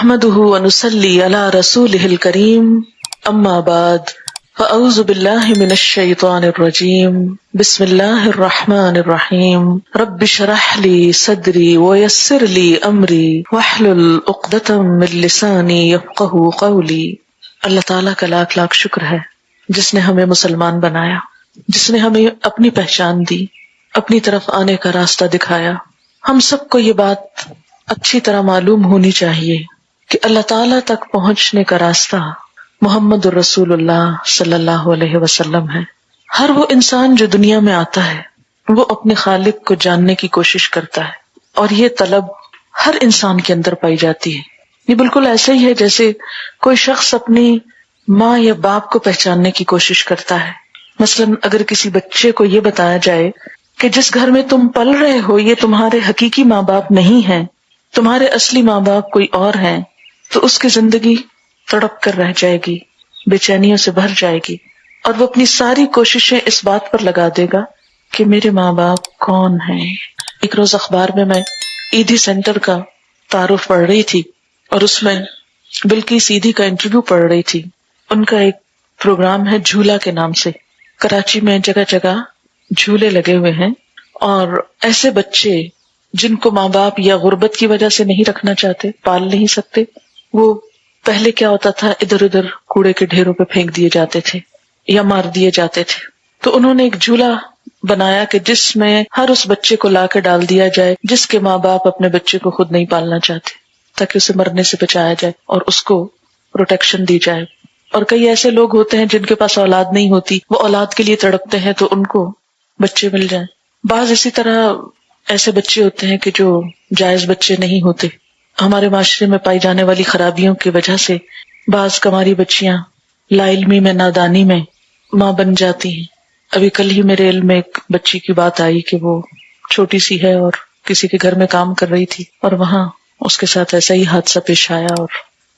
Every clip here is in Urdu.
نحمده ونصلي على رسوله الكريم اما بعد فاعوذ بالله من الشيطان الرجيم بسم الله الرحمن الرحيم رب اشرح لي صدري ويسر لي امري واحلل عقدة من لساني يفقهوا قولي۔ اللہ تعالیٰ کا لاکھ لاکھ شکر ہے جس نے ہمیں مسلمان بنایا، جس نے ہمیں اپنی پہچان دی، اپنی طرف آنے کا راستہ دکھایا۔ ہم سب کو یہ بات اچھی طرح معلوم ہونی چاہیے کہ اللہ تعالیٰ تک پہنچنے کا راستہ محمد الرسول اللہ صلی اللہ علیہ وسلم ہے۔ ہر وہ انسان جو دنیا میں آتا ہے وہ اپنے خالق کو جاننے کی کوشش کرتا ہے، اور یہ طلب ہر انسان کے اندر پائی جاتی ہے۔ یہ بالکل ایسے ہی ہے جیسے کوئی شخص اپنی ماں یا باپ کو پہچاننے کی کوشش کرتا ہے۔ مثلا اگر کسی بچے کو یہ بتایا جائے کہ جس گھر میں تم پل رہے ہو یہ تمہارے حقیقی ماں باپ نہیں ہیں، تمہارے اصلی ماں باپ کوئی اور ہیں، تو اس کی زندگی تڑپ کر رہ جائے گی، بے چینیوں سے بھر جائے گی، اور وہ اپنی ساری کوششیں اس بات پر لگا دے گا کہ میرے ماں باپ کون ہیں۔ ایک روز اخبار میں ایدھی سینٹر کا تعارف پڑھ رہی تھی، اور اس میں بلقیس ایدھی کا انٹرویو پڑھ رہی تھی۔ ان کا ایک پروگرام ہے جھولا کے نام سے، کراچی میں جگہ جگہ جھولے لگے ہوئے ہیں، اور ایسے بچے جن کو ماں باپ یا غربت کی وجہ سے نہیں رکھنا چاہتے، پال نہیں سکتے، وہ پہلے کیا ہوتا تھا ادھر ادھر کوڑے کے ڈھیروں پہ پھینک دیے جاتے تھے یا مار دیے جاتے تھے۔ تو انہوں نے ایک جھولا بنایا کہ جس میں ہر اس بچے کو لا کے ڈال دیا جائے جس کے ماں باپ اپنے بچے کو خود نہیں پالنا چاہتے، تاکہ اسے مرنے سے بچایا جائے اور اس کو پروٹیکشن دی جائے۔ اور کئی ایسے لوگ ہوتے ہیں جن کے پاس اولاد نہیں ہوتی، وہ اولاد کے لیے تڑپتے ہیں تو ان کو بچے مل جائیں۔ بعض اسی طرح ایسے بچے ہوتے ہیں کہ جو جائز بچے نہیں ہوتے۔ ہمارے معاشرے میں پائی جانے والی خرابیوں کی وجہ سے بعض کماری بچیاں لا علمی میں، نادانی میں ماں بن جاتی ہیں۔ ابھی کل ہی میرے علم میں ایک بچی کی بات آئی کہ وہ چھوٹی سی ہے اور کسی کے گھر میں کام کر رہی تھی، اور وہاں اس کے ساتھ ایسا ہی حادثہ پیش آیا، اور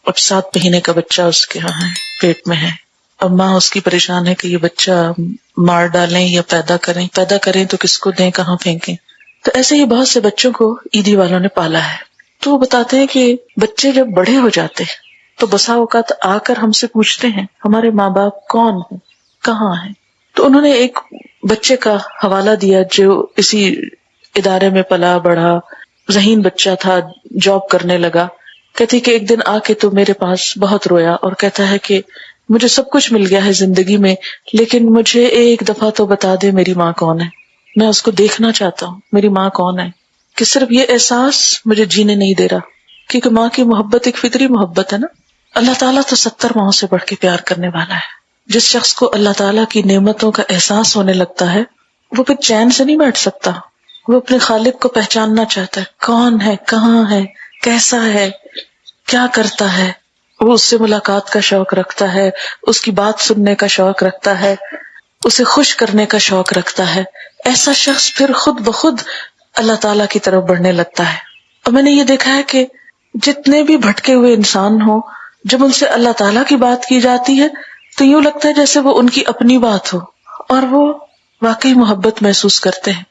اب 7 مہینے کا بچہ اس کے ہاں ہے، پیٹ میں ہے۔ اب ماں اس کی پریشان ہے کہ یہ بچہ مار ڈالیں یا پیدا کریں تو کس کو دیں، کہاں پھینکیں۔ تو ایسے ہی بہت سے بچوں کو ایدھی والوں نے پالا ہے۔ تو وہ بتاتے ہیں کہ بچے جب بڑے ہو جاتے ہیں تو بسا اوقات آ کر ہم سے پوچھتے ہیں ہمارے ماں باپ کون ہیں، کہاں ہیں۔ تو انہوں نے ایک بچے کا حوالہ دیا جو اسی ادارے میں پلا بڑھا، ذہین بچہ تھا، جاب کرنے لگا۔ کہتی کہ ایک دن آ کے تو میرے پاس بہت رویا اور کہتا ہے کہ مجھے سب کچھ مل گیا ہے زندگی میں، لیکن مجھے ایک دفعہ تو بتا دے میری ماں کون ہے، میں اس کو دیکھنا چاہتا ہوں، میری ماں کون ہے۔ کہ صرف یہ احساس مجھے جینے نہیں دے رہا، کیونکہ ماں کی محبت ایک فطری محبت ہے نا۔ اللہ تعالیٰ تو 70 ماؤں سے بڑھ کے پیار کرنے والا ہے۔ جس شخص کو اللہ تعالیٰ کی نعمتوں کا احساس ہونے لگتا ہے وہ پھر چین سے نہیں بیٹھ سکتا، وہ اپنے خالق کو پہچاننا چاہتا ہے، کون ہے، کہاں ہے، کیسا ہے، کیا کرتا ہے۔ وہ اس سے ملاقات کا شوق رکھتا ہے، اس کی بات سننے کا شوق رکھتا ہے، اسے خوش کرنے کا شوق رکھتا ہے۔ ایسا شخص پھر خود بخود اللہ تعالیٰ کی طرف بڑھنے لگتا ہے۔ اور میں نے یہ دیکھا ہے کہ جتنے بھی بھٹکے ہوئے انسان ہوں، جب ان سے اللہ تعالیٰ کی بات کی جاتی ہے تو یوں لگتا ہے جیسے وہ ان کی اپنی بات ہو، اور وہ واقعی محبت محسوس کرتے ہیں۔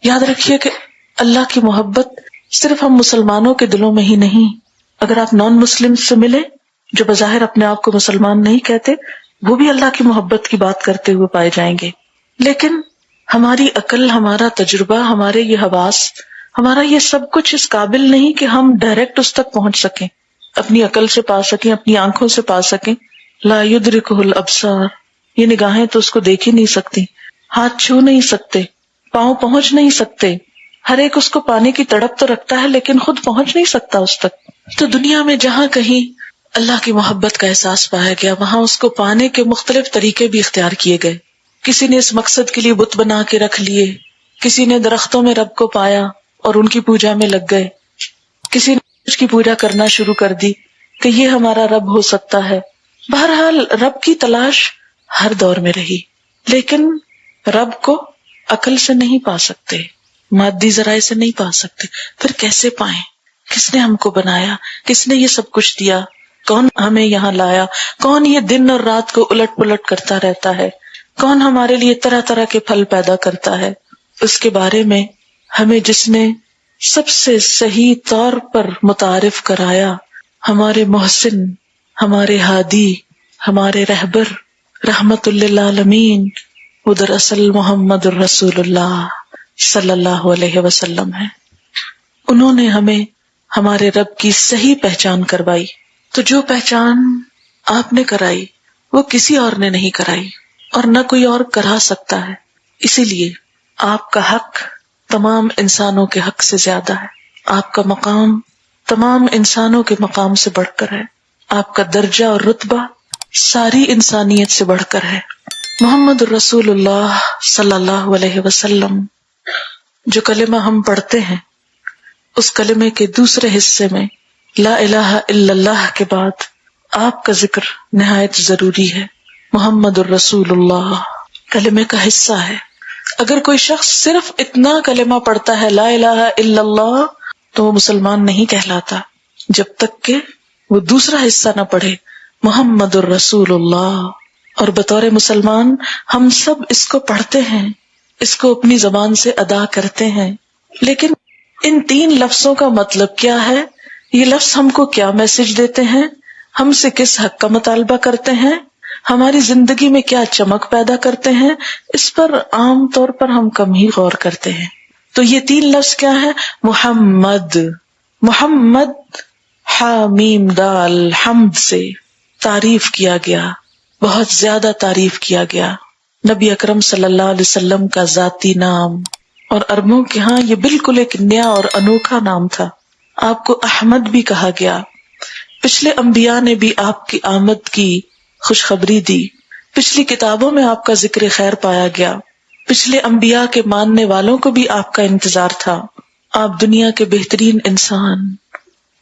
یاد رکھیے کہ اللہ کی محبت صرف ہم مسلمانوں کے دلوں میں ہی نہیں، اگر آپ نان مسلم سے ملیں جو بظاہر اپنے آپ کو مسلمان نہیں کہتے، وہ بھی اللہ کی محبت کی بات کرتے ہوئے پائے جائیں گے۔ لیکن ہماری عقل، ہمارا تجربہ، ہمارے یہ حواس، ہمارا یہ سب کچھ اس قابل نہیں کہ ہم ڈائریکٹ اس تک پہنچ سکیں، اپنی عقل سے پا سکیں، اپنی آنکھوں سے پا سکیں۔ لا یدرکہ الابصار، یہ نگاہیں تو اس کو دیکھ ہی نہیں سکتی، ہاتھ چھو نہیں سکتے، پاؤں پہنچ نہیں سکتے۔ ہر ایک اس کو پانے کی تڑپ تو رکھتا ہے لیکن خود پہنچ نہیں سکتا اس تک۔ تو دنیا میں جہاں کہیں اللہ کی محبت کا احساس پایا گیا، وہاں اس کو پانے کے مختلف طریقے بھی اختیار کیے گئے۔ کسی نے اس مقصد کے لیے بت بنا کے رکھ لیے، کسی نے درختوں میں رب کو پایا اور ان کی پوجا میں لگ گئے، کسی نے اس کی پوجا کرنا شروع کر دی کہ یہ ہمارا رب ہو سکتا ہے۔ بہرحال رب کی تلاش ہر دور میں رہی، لیکن رب کو عقل سے نہیں پا سکتے، مادی ذرائع سے نہیں پا سکتے۔ پھر کیسے پائیں؟ کس نے ہم کو بنایا؟ کس نے یہ سب کچھ دیا؟ کون ہمیں یہاں لایا؟ کون یہ دن اور رات کو الٹ پلٹ کرتا رہتا ہے؟ کون ہمارے لیے طرح طرح کے پھل پیدا کرتا ہے؟ اس کے بارے میں ہمیں جس نے سب سے صحیح طور پر متعارف کرایا، ہمارے محسن، ہمارے ہادی، ہمارے رہبر، رحمت للعالمین، وہ دراصل محمد الرسول اللہ صلی اللہ علیہ وسلم ہے۔ انہوں نے ہمیں ہمارے رب کی صحیح پہچان کروائی۔ تو جو پہچان آپ نے کرائی وہ کسی اور نے نہیں کرائی اور نہ کوئی اور کرا سکتا ہے۔ اسی لیے آپ کا حق تمام انسانوں کے حق سے زیادہ ہے، آپ کا مقام تمام انسانوں کے مقام سے بڑھ کر ہے، آپ کا درجہ اور رتبہ ساری انسانیت سے بڑھ کر ہے۔ محمد الرسول اللہ صلی اللہ علیہ وسلم جو کلمہ ہم پڑھتے ہیں، اس کلمے کے دوسرے حصے میں لا الہ الا اللہ کے بعد آپ کا ذکر نہایت ضروری ہے۔ محمد الرسول اللہ کلمے کا حصہ ہے۔ اگر کوئی شخص صرف اتنا کلمہ پڑھتا ہے لا الہ الا اللہ تو وہ مسلمان نہیں کہلاتا جب تک کہ وہ دوسرا حصہ نہ پڑھے محمد الرسول اللہ۔ اور بطور مسلمان ہم سب اس کو پڑھتے ہیں، اس کو اپنی زبان سے ادا کرتے ہیں، لیکن ان تین لفظوں کا مطلب کیا ہے؟ یہ لفظ ہم کو کیا میسج دیتے ہیں؟ ہم سے کس حق کا مطالبہ کرتے ہیں؟ ہماری زندگی میں کیا چمک پیدا کرتے ہیں؟ اس پر عام طور پر ہم کم ہی غور کرتے ہیں۔ تو یہ تین لفظ کیا ہے؟ محمد، محمد حامیم دال حمد سے تعریف کیا گیا، بہت زیادہ تعریف کیا گیا۔ نبی اکرم صلی اللہ علیہ وسلم کا ذاتی نام، اور عربوں کے ہاں یہ بالکل ایک نیا اور انوکھا نام تھا۔ آپ کو احمد بھی کہا گیا۔ پچھلے انبیاء نے بھی آپ کی آمد کی خوشخبری دی، پچھلی کتابوں میں آپ کا ذکر خیر پایا گیا، پچھلے انبیاء کے ماننے والوں کو بھی آپ کا انتظار تھا۔ آپ دنیا کے بہترین انسان،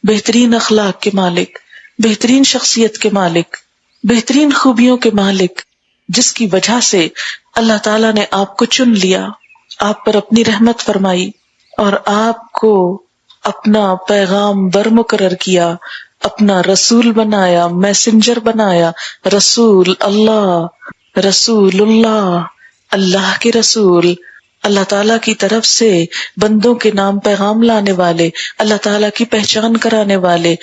بہترین اخلاق کے مالک، بہترین شخصیت کے مالک، بہترین خوبیوں کے مالک، جس کی وجہ سے اللہ تعالیٰ نے آپ کو چن لیا، آپ پر اپنی رحمت فرمائی اور آپ کو اپنا پیغام برمقرر کیا، اپنا رسول بنایا، میسنجر بنایا۔ رسول اللہ، رسول اللہ، اللہ کے رسول، اللہ تعالیٰ کی طرف سے بندوں کے نام پیغام لانے والے، اللہ تعالیٰ کی پہچان کرانے والے،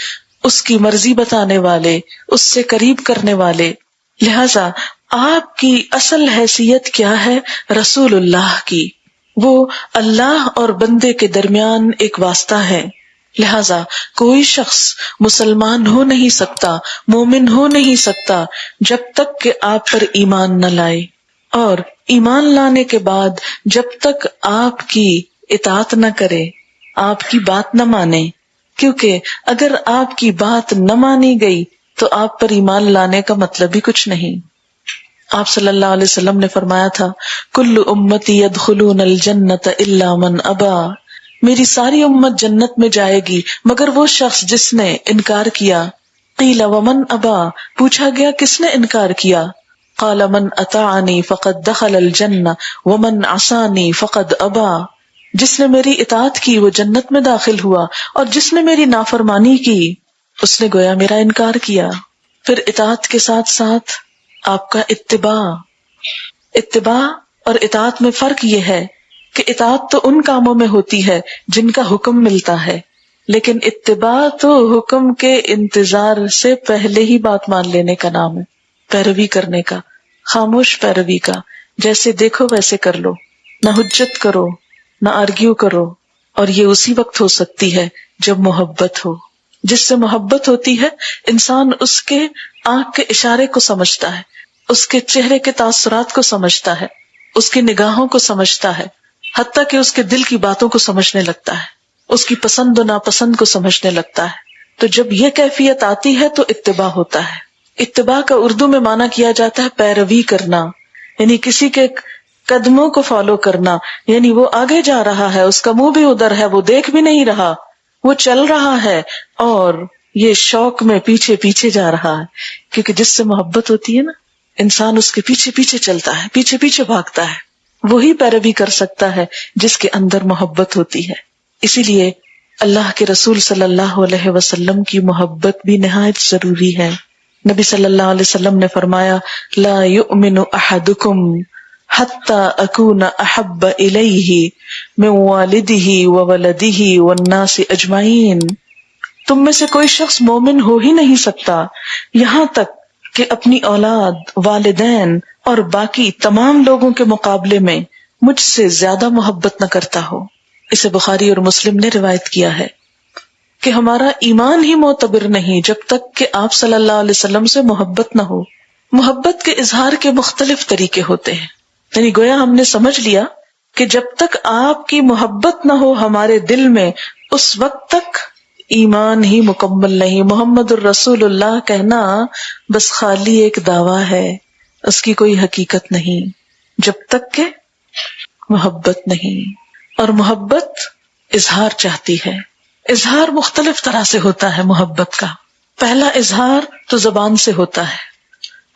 اس کی مرضی بتانے والے، اس سے قریب کرنے والے۔ لہذا آپ کی اصل حیثیت کیا ہے؟ رسول اللہ کی۔ وہ اللہ اور بندے کے درمیان ایک واسطہ ہے۔ لہذا کوئی شخص مسلمان ہو نہیں سکتا، مومن ہو نہیں سکتا جب تک کہ آپ پر ایمان نہ لائے، اور ایمان لانے کے بعد جب تک آپ کی اطاعت نہ کرے، آپ کی بات نہ مانے، کیونکہ اگر آپ کی بات نہ مانی گئی تو آپ پر ایمان لانے کا مطلب ہی کچھ نہیں۔ آپ صلی اللہ علیہ وسلم نے فرمایا تھا کل امتی یدخلون الجنت الا من ابا، میری ساری امت جنت میں جائے گی مگر وہ شخص جس نے انکار کیا۔ قیل ومن ابا، پوچھا گیا کس نے انکار کیا؟ قال من اطاعنی فقد دخل الجنہ ومن عصانی فقد ابا، جس نے میری اطاعت کی وہ جنت میں داخل ہوا اور جس نے میری نافرمانی کی اس نے گویا میرا انکار کیا۔ پھر اطاعت کے ساتھ ساتھ آپ کا اتباع اور اطاعت میں فرق یہ ہے کہ اطاعت تو ان کاموں میں ہوتی ہے جن کا حکم ملتا ہے، لیکن اتباع تو حکم کے انتظار سے پہلے ہی بات مان لینے کا نام ہے، پیروی کرنے کا، خاموش پیروی کا، جیسے دیکھو ویسے کر لو، نہ حجت کرو نہ آرگیو کرو، اور یہ اسی وقت ہو سکتی ہے جب محبت ہو۔ جس سے محبت ہوتی ہے انسان اس کے آنکھ کے اشارے کو سمجھتا ہے، اس کے چہرے کے تاثرات کو سمجھتا ہے، اس کی نگاہوں کو سمجھتا ہے، حتیٰ کہ اس کے دل کی باتوں کو سمجھنے لگتا ہے، اس کی پسند و ناپسند کو سمجھنے لگتا ہے۔ تو جب یہ کیفیت آتی ہے تو اتباع ہوتا ہے۔ اتباع کا اردو میں معنی کیا جاتا ہے پیروی کرنا، یعنی کسی کے قدموں کو فالو کرنا، یعنی وہ آگے جا رہا ہے، اس کا منہ بھی ادھر ہے، وہ دیکھ بھی نہیں رہا، وہ چل رہا ہے اور یہ شوق میں پیچھے پیچھے جا رہا ہے، کیونکہ جس سے محبت ہوتی ہے نا انسان اس کے پیچھے پیچھے چلتا ہے، پیچھے پیچھے بھاگتا ہے، وہی پیروی کر سکتا ہے جس کے اندر محبت ہوتی ہے۔ اسی لیے اللہ کے رسول صلی اللہ علیہ وسلم کی محبت بھی نہایت ضروری ہے۔ نبی صلی اللہ علیہ وسلم نے فرمایا لا یؤمن احدکم حتی اکون احب الیہ من والدہ وولدہ والناس اجمعین، تم میں سے کوئی شخص مومن ہو ہی نہیں سکتا یہاں تک کہ اپنی اولاد، والدین اور باقی تمام لوگوں کے مقابلے میں مجھ سے زیادہ محبت نہ کرتا ہو۔ اسے بخاری اور مسلم نے روایت کیا ہے کہ ہمارا ایمان ہی معتبر نہیں جب تک کہ آپ صلی اللہ علیہ وسلم سے محبت نہ ہو۔ محبت کے اظہار کے مختلف طریقے ہوتے ہیں، یعنی گویا ہم نے سمجھ لیا کہ جب تک آپ کی محبت نہ ہو ہمارے دل میں، اس وقت تک ایمان ہی مکمل نہیں۔ محمد الرسول اللہ کہنا بس خالی ایک دعویٰ ہے، اس کی کوئی حقیقت نہیں جب تک کہ محبت نہیں۔ اور محبت اظہار چاہتی ہے۔ اظہار مختلف طرح سے ہوتا ہے محبت کا۔ پہلا اظہار تو زبان سے ہوتا ہے۔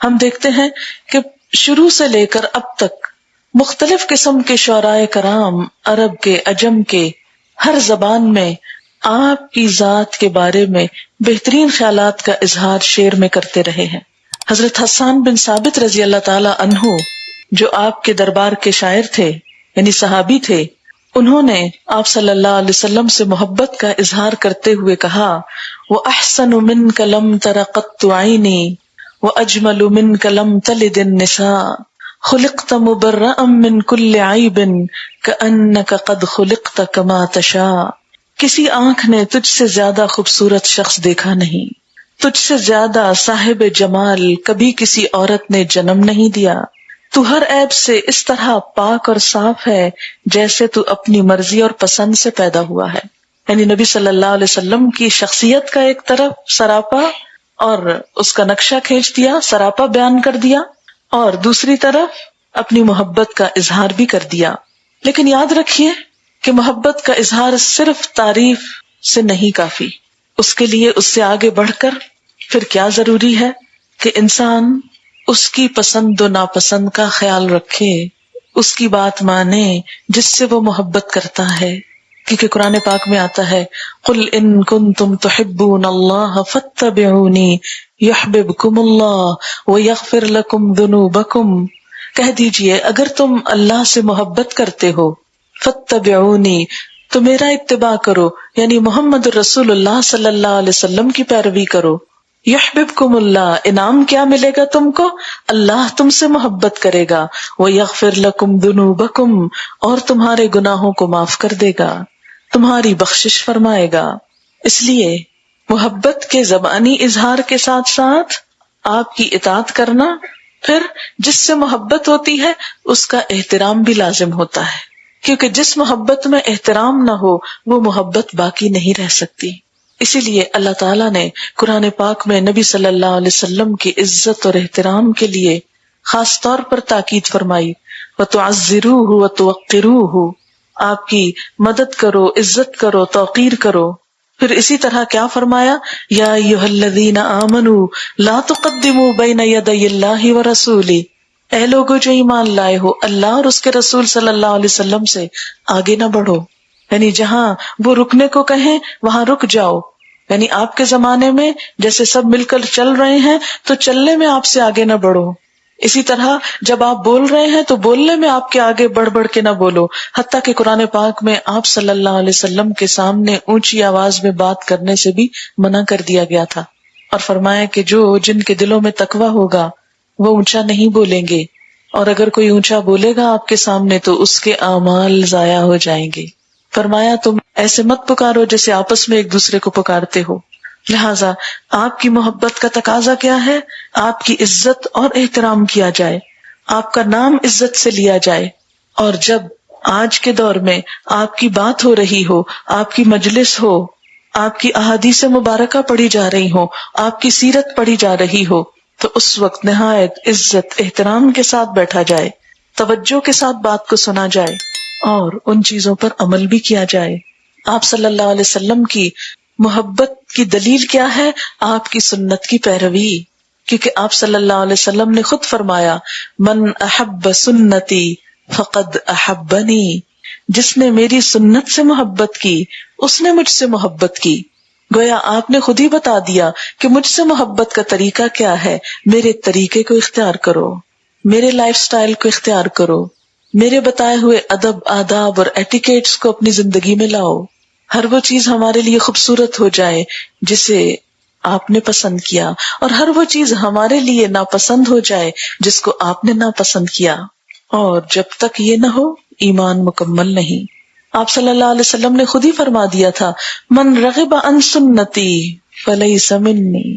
ہم دیکھتے ہیں کہ شروع سے لے کر اب تک مختلف قسم کے شعراء کرام، عرب کے، عجم کے، ہر زبان میں آپ کی ذات کے بارے میں بہترین خیالات کا اظہار شعر میں کرتے رہے ہیں۔ حضرت حسان بن ثابت رضی اللہ تعالی عنہ جو آپ کے دربار کے شاعر تھے، یعنی صحابی تھے، انہوں نے آپ صلی اللہ علیہ وسلم سے محبت کا اظہار کرتے ہوئے کہا، وَأَحْسَنُ مِنْكَ لَمْ تَرَ قَطُّ عَيْنِي وَأَجْمَلُ مِنْكَ لَمْ تَلِدِ النِّسَاءُ خُلِقْتَ مُبَرَّأً مِنْ كُلِّ عَيْبٍ كَأَنَّكَ قَدْ خُلِقْتَ كَمَا تَشَاءُ۔ کسی آنکھ نے تجھ سے زیادہ خوبصورت شخص دیکھا نہیں، تجھ سے زیادہ صاحب جمال کبھی کسی عورت نے جنم نہیں دیا، تو ہر عیب سے اس طرح پاک اور صاف ہے جیسے تو اپنی مرضی اور پسند سے پیدا ہوا ہے۔ یعنی نبی صلی اللہ علیہ وسلم کی شخصیت کا ایک طرف سراپا اور اس کا نقشہ کھینچ دیا، سراپا بیان کر دیا، اور دوسری طرف اپنی محبت کا اظہار بھی کر دیا۔ لیکن یاد رکھیے کہ محبت کا اظہار صرف تعریف سے نہیں کافی، اس کے لیے اس سے آگے بڑھ کر پھر کیا ضروری ہے کہ انسان اس کی پسند و ناپسند کا خیال رکھے، اس کی بات مانے جس سے وہ محبت کرتا ہے، کیونکہ قرآن پاک میں آتا ہے قُلْ إِن كُنتُمْ تُحِبُّونَ اللَّهَ فَاتَّبِعُونِي يُحْبِبْكُمُ اللَّهُ وَيَغْفِرْ لَكُمْ ذُنُوبَكُمْ۔ کہہ دیجئے اگر تم اللہ سے محبت کرتے ہو، فَاتَّبِعُونِي، تو میرا اتباع کرو، یعنی محمد رسول اللہ صلی اللہ علیہ وسلم کی پیروی کرو۔ یحببکم اللہ، انعام کیا ملے گا تم کو؟ اللہ تم سے محبت کرے گا، ویغفر لکم ذنوبکم، اور تمہارے گناہوں کو معاف کر دے گا، تمہاری بخشش فرمائے گا۔ اس لیے محبت کے زبانی اظہار کے ساتھ ساتھ آپ کی اطاعت کرنا، پھر جس سے محبت ہوتی ہے اس کا احترام بھی لازم ہوتا ہے، کیونکہ جس محبت میں احترام نہ ہو وہ محبت باقی نہیں رہ سکتی۔ اسی لیے اللہ تعالیٰ نے قرآن پاک میں نبی صلی اللہ علیہ وسلم کی عزت اور احترام کے لیے خاص طور پر تاکید فرمائی، وَتُعَزِّرُوهُ وَتُوَقِّرُوهُ، آپ کی مدد کرو، عزت کرو، توقیر کرو۔ پھر اسی طرح کیا فرمایا، یا ایھا الذین آمنوا لا تقدموا بین یدی اللہ ورسولہ، اے لوگو جو ایمان لائے ہو، اللہ اور اس کے رسول صلی اللہ علیہ وسلم سے آگے نہ بڑھو، یعنی جہاں وہ رکنے کو کہیں وہاں رک جاؤ۔ یعنی آپ کے زمانے میں جیسے سب مل کر چل رہے ہیں تو چلنے میں آپ سے آگے نہ بڑھو، اسی طرح جب آپ بول رہے ہیں تو بولنے میں آپ کے آگے بڑھ بڑھ کے نہ بولو، حتیٰ کہ قرآن پاک میں آپ صلی اللہ علیہ وسلم کے سامنے اونچی آواز میں بات کرنے سے بھی منع کر دیا گیا تھا، اور فرمایا کہ جن کے دلوں میں تقویٰ ہوگا وہ اونچا نہیں بولیں گے، اور اگر کوئی اونچا بولے گا آپ کے سامنے تو اس کے اعمال ضائع ہو جائیں گے۔ فرمایا تم ایسے مت پکارو جیسے آپس میں ایک دوسرے کو پکارتے ہو۔ لہٰذا آپ کی محبت کا تقاضا کیا ہے؟ آپ کی عزت اور احترام کیا جائے، آپ کا نام عزت سے لیا جائے، اور جب آج کے دور میں آپ کی بات ہو رہی ہو، آپ کی مجلس ہو، آپ کی احادیث مبارکہ پڑھی جا رہی ہو، آپ کی سیرت پڑھی جا رہی ہو، تو اس وقت نہایت عزت احترام کے ساتھ بیٹھا جائے، توجہ کے ساتھ بات کو سنا جائے اور ان چیزوں پر عمل بھی کیا جائے۔ آپ صلی اللہ علیہ وسلم کی محبت کی دلیل کیا ہے؟ آپ کی سنت کی پیروی، کیونکہ آپ صلی اللہ علیہ وسلم نے خود فرمایا من احب سنتی فقد احبنی، جس نے میری سنت سے محبت کی اس نے مجھ سے محبت کی۔ گویا آپ نے خود ہی بتا دیا کہ مجھ سے محبت کا طریقہ کیا ہے، میرے طریقے کو اختیار کرو، میرے لائف سٹائل کو اختیار کرو، میرے بتائے ہوئے ادب، آداب اور ایٹیکیٹس کو اپنی زندگی میں لاؤ۔ ہر وہ چیز ہمارے لیے خوبصورت ہو جائے جسے آپ نے پسند کیا، اور ہر وہ چیز ہمارے لیے ناپسند ہو جائے جس کو آپ نے ناپسند کیا، اور جب تک یہ نہ ہو ایمان مکمل نہیں۔ آپ صلی اللہ علیہ وسلم نے خود ہی فرما دیا تھا، من رغب عن سنتی فلیس منی،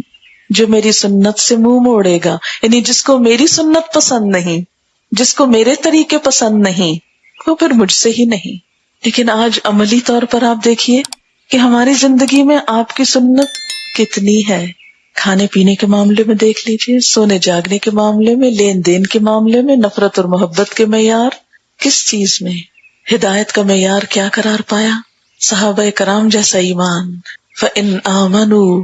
جو میری سنت سے منہ موڑے گا، یعنی جس کو میری سنت پسند نہیں، جس کو میرے طریقے پسند نہیں، وہ پھر مجھ سے ہی نہیں۔ لیکن آج عملی طور پر آپ دیکھیے کہ ہماری زندگی میں آپ کی سنت کتنی ہے۔ کھانے پینے کے معاملے میں دیکھ لیجیے، سونے جاگنے کے معاملے میں، لین دین کے معاملے میں، نفرت اور محبت کے معیار، کس چیز میں ہدایت کا معیار کیا قرار پایا؟ صحابہ کرام جیسا ایمان، فَإِنْ آمَنُوا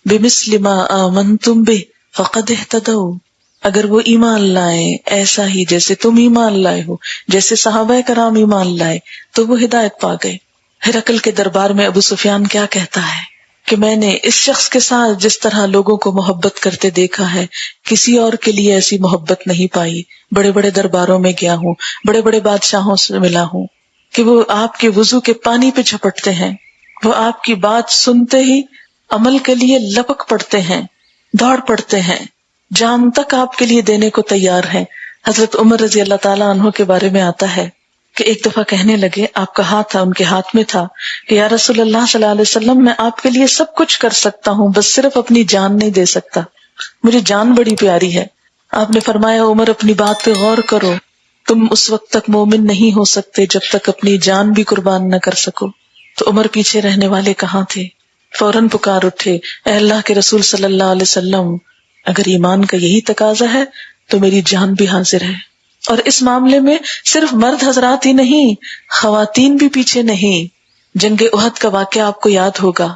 بِمِثْلِ مَا آمَنْتُمْ بِهِ فَقَدْ اهْتَدَوْا، اگر وہ ایمان لائیں ایسا ہی جیسے تم ایمان لائے ہو، جیسے صحابہ کرام ایمان لائے، تو وہ ہدایت پا گئے۔ ہرقل کے دربار میں ابو سفیان کیا کہتا ہے کہ میں نے اس شخص کے ساتھ جس طرح لوگوں کو محبت کرتے دیکھا ہے، کسی اور کے لیے ایسی محبت نہیں پائی۔ بڑے بڑے درباروں میں گیا ہوں، بڑے بڑے بادشاہوں سے ملا ہوں کہ وہ آپ کے وضو کے پانی پہ جھپٹتے ہیں، وہ آپ کی بات سنتے ہی عمل کے لیے لپک پڑتے ہیں، دوڑ پڑتے ہیں، جان تک آپ کے لیے دینے کو تیار ہیں۔ حضرت عمر رضی اللہ تعالیٰ عنہ کے بارے میں آتا ہے کہ ایک دفعہ کہنے لگے، آپ کا ہاتھ تھا ان کے ہاتھ میں تھا، کہ یا رسول اللہ صلی اللہ علیہ وسلم، میں آپ کے لیے سب کچھ کر سکتا ہوں، بس صرف اپنی جان نہیں دے سکتا، مجھے جان بڑی پیاری ہے۔ آپ نے فرمایا، عمر اپنی بات پہ غور کرو، تم اس وقت تک مومن نہیں ہو سکتے جب تک اپنی جان بھی قربان نہ کر سکو۔ تو عمر پیچھے رہنے والے کہاں تھے؟ فوراً پکار اٹھے، اے اللہ کے رسول صلی اللہ علیہ وسلم، اگر ایمان کا یہی تقاضا ہے تو میری جان بھی حاضر ہے۔ اور اس معاملے میں صرف مرد حضرات ہی نہیں، خواتین بھی پیچھے نہیں۔ جنگ احد کا واقعہ آپ کو یاد ہوگا،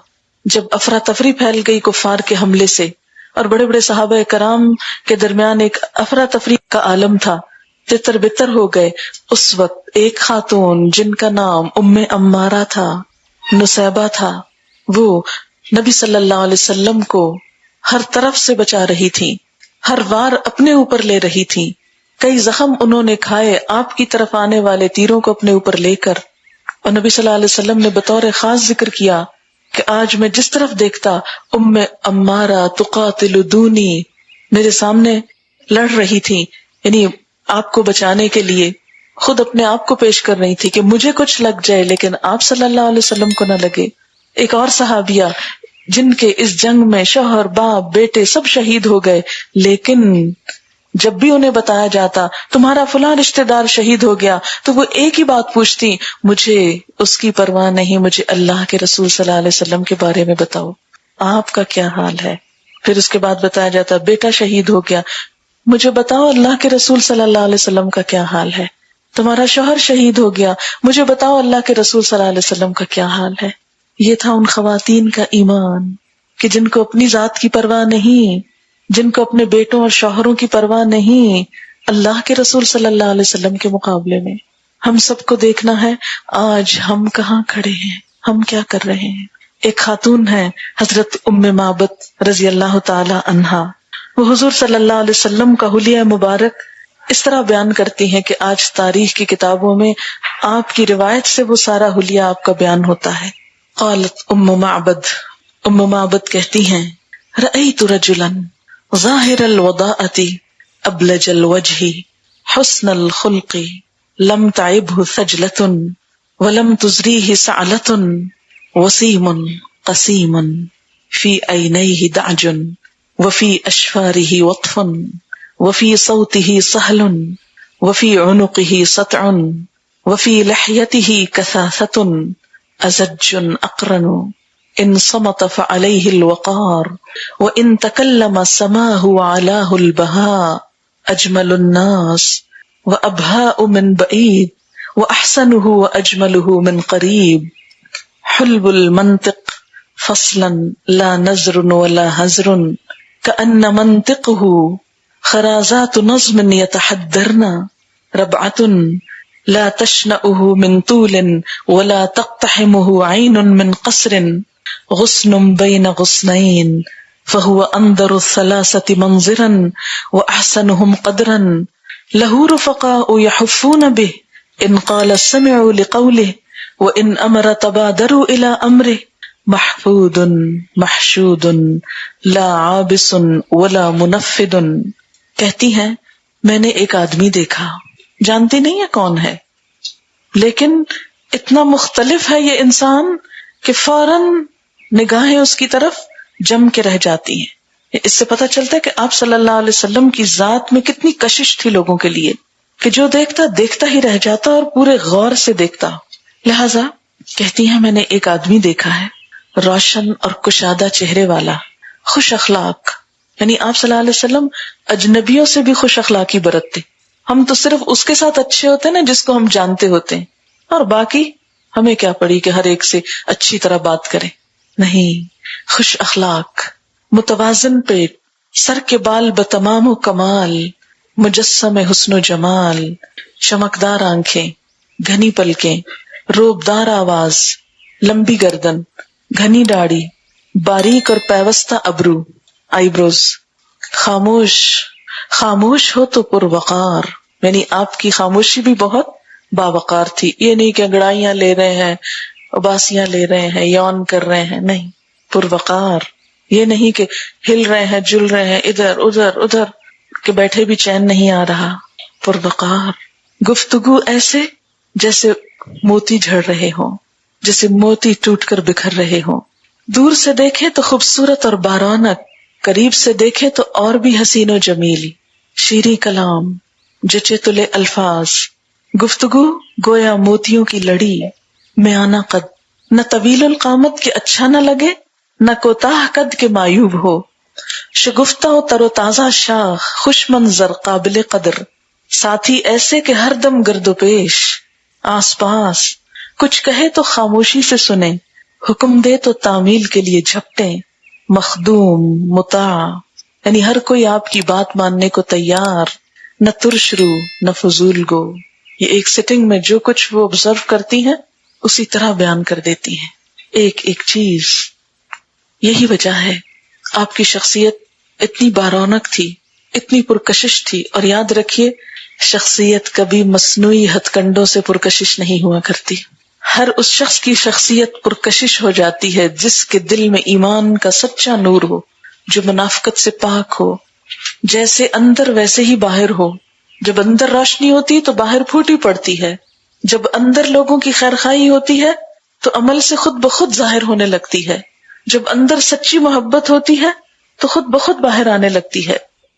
جب افراتفری پھیل گئی کفار کے حملے سے، اور بڑے بڑے صحابہ کرام کے درمیان ایک افراتفری کا عالم تھا، تتر بتر ہو گئے۔ اس وقت ایک خاتون جن کا نام ام عمارہ تھا، نصیبہ تھا، وہ نبی صلی اللہ علیہ وسلم کو ہر طرف سے بچا رہی تھی، ہر وار اپنے اوپر لے رہی تھی۔ کئی زخم انہوں نے کھائے آپ کی طرف آنے والے تیروں کو اپنے اوپر لے کر، اور نبی صلی اللہ علیہ وسلم نے بطور خاص ذکر کیا کہ آج میں جس طرف دیکھتا ام عمارہ تقاتل دونی میرے سامنے لڑ رہی تھی، یعنی آپ کو بچانے کے لیے خود اپنے آپ کو پیش کر رہی تھی کہ مجھے کچھ لگ جائے لیکن آپ صلی اللہ علیہ وسلم کو نہ لگے۔ ایک اور صحابیہ جن کے اس جنگ میں شوہر، باپ، بیٹے سب شہید ہو گئے، لیکن جب بھی انہیں بتایا جاتا تمہارا فلاں رشتہ دار شہید ہو گیا، تو وہ ایک ہی بات پوچھتی، مجھے اس کی پرواہ نہیں، مجھے اللہ کے رسول صلی اللہ علیہ وسلم کے بارے میں بتاؤ، آپ کا کیا حال ہے۔ پھر اس کے بعد بتایا جاتا بیٹا شہید ہو گیا، مجھے بتاؤ اللہ کے رسول صلی اللہ علیہ وسلم کا کیا حال ہے۔ تمہارا شوہر شہید ہو گیا، مجھے بتاؤ اللہ کے رسول صلی اللہ علیہ وسلم کا کیا حال ہے۔ یہ تھا ان خواتین کا ایمان کہ جن کو اپنی ذات کی پرواہ نہیں، جن کو اپنے بیٹوں اور شوہروں کی پرواہ نہیں، اللہ کے رسول صلی اللہ علیہ وسلم کے مقابلے میں۔ ہم سب کو دیکھنا ہے آج ہم کہاں کھڑے ہیں، ہم کیا کر رہے ہیں۔ ایک خاتون ہے حضرت ام معبد رضی اللہ تعالی عنہا، وہ حضور صلی اللہ علیہ وسلم کا حلیہ مبارک اس طرح بیان کرتی ہیں کہ آج تاریخ کی کتابوں میں آپ کی روایت سے وہ سارا حلیہ آپ کا بیان ہوتا ہے۔ قالت ام معبد کہتی ہیں، رأیت رجلا ظاہر الوضاءة ابلج الوجہ حسن الخلق لم تعبه ثجلة ولم تزریہ سعلة وسیم قسیم فی عینیہ دعج وفی اشفارہ وطف وفی صوتہ سہل وفی عنقہ سطع وفی لحیتہ کثاثۃ ازج اقرن ان صمت فعلیہ الوقار وان تکلم سماہ وعلاه البہاء اجمل الناس وابہاء من بعید واحسنہ واجملہ من قریب حلب المنطق فصلا لا نزر ولا حزر کأن منطقہ خرازات نظم يتحدرن ربعة لا تشنأه من طول ولا تقتحمه عين من قصر غصن بين غصنين فهو أنظر الثلاثة منظرا وأحسنهم قدرا له رفقاء يحفون به إن قال سمعوا لقوله وَإِنْ أَمَرَ تَبَادَرُوا إِلَىٰ أَمْرِهِ محفوظ محشود لا عابس ولا منفد. کہتی ہیں میں نے ایک آدمی دیکھا، جانتی نہیں ہے کون ہے، لیکن اتنا مختلف ہے یہ انسان کہ فوراً نگاہیں اس کی طرف جم کے رہ جاتی ہیں. اس سے پتہ چلتا ہے کہ آپ صلی اللہ علیہ وسلم کی ذات میں کتنی کشش تھی لوگوں کے لیے کہ جو دیکھتا دیکھتا ہی رہ جاتا اور پورے غور سے دیکھتا. لہذا کہتی ہیں میں نے ایک آدمی دیکھا ہے، روشن اور کشادہ چہرے والا، خوش اخلاق. یعنی آپ صلی اللہ علیہ وسلم اجنبیوں سے بھی خوش اخلاقی برتتے. ہم تو صرف اس کے ساتھ اچھے ہوتے ہیں نا جس کو ہم جانتے ہوتے ہیں، اور باقی ہمیں کیا پڑی کہ ہر ایک سے اچھی طرح بات کریں. نہیں، خوش اخلاق، متوازن پیٹ، سر کے بال بتمام و کمال، مجسم حسن و جمال، چمکدار آنکھیں، گھنی پلکیں، روبدار آواز، لمبی گردن، گھنی داڑھی، باریک اور پیوستہ ابرو، آئی بروز. خاموش، خاموش ہو تو پروقار، یعنی آپ کی خاموشی بھی بہت باوقار تھی. یہ نہیں کہ انگڑائیاں لے رہے ہیں، اباسیاں لے رہے ہیں، یون کر رہے ہیں، نہیں، پروقار. یہ نہیں کہ ہل رہے ہیں، جل رہے ہیں ادھر ادھر ادھر کہ بیٹھے بھی چین نہیں آ رہا. پروقار. گفتگو ایسے جیسے موتی جھڑ رہے ہوں، جیسے موتی ٹوٹ کر بکھر رہے ہوں. دور سے دیکھے تو خوبصورت اور بارونق، قریب سے دیکھے تو اور بھی حسین و جمیل. شیریں کلام، جچے تلے الفاظ، گفتگو گویا موتیوں کی لڑی. میانہ قد، نہ طویل القامت کے اچھا نہ لگے، نہ کوتاہ قد کے معیوب ہو. شگفتہ و تر و تازہ شاخ، خوش منظر قابل قدر. ساتھی ایسے کہ ہر دم گرد و پیش، آس پاس. کچھ کہے تو خاموشی سے سنیں، حکم دے تو تعمیل کے لیے جھپٹیں. مخدوم، مطاع، یعنی ہر کوئی آپ کی بات ماننے کو تیار. نہ ترش رو نہ فضول گو. یہ ایک سٹنگ میں جو کچھ وہ آبزرو کرتی ہیں اسی طرح بیان کر دیتی ہیں، ایک ایک چیز. یہی وجہ ہے آپ کی شخصیت اتنی بارونق تھی، اتنی پرکشش تھی. اور یاد رکھیے، شخصیت کبھی مصنوعی ہتھ کنڈوں سے پرکشش نہیں ہوا کرتی. ہر اس شخص کی شخصیت پرکشش ہو جاتی ہے جس کے دل میں ایمان کا سچا نور ہو، جو منافقت سے پاک ہو. جیسے اندر ویسے ہی باہر ہو. جب اندر روشنی ہوتی تو باہر پھوٹی پڑتی ہے. جب اندر لوگوں کی خیرخواہی ہوتی ہے تو عمل سے خود بخود ظاہر ہونے لگتی ہے. جب اندر سچی محبت ہوتی ہے تو خود بخود باہر آنے لگتی ہے.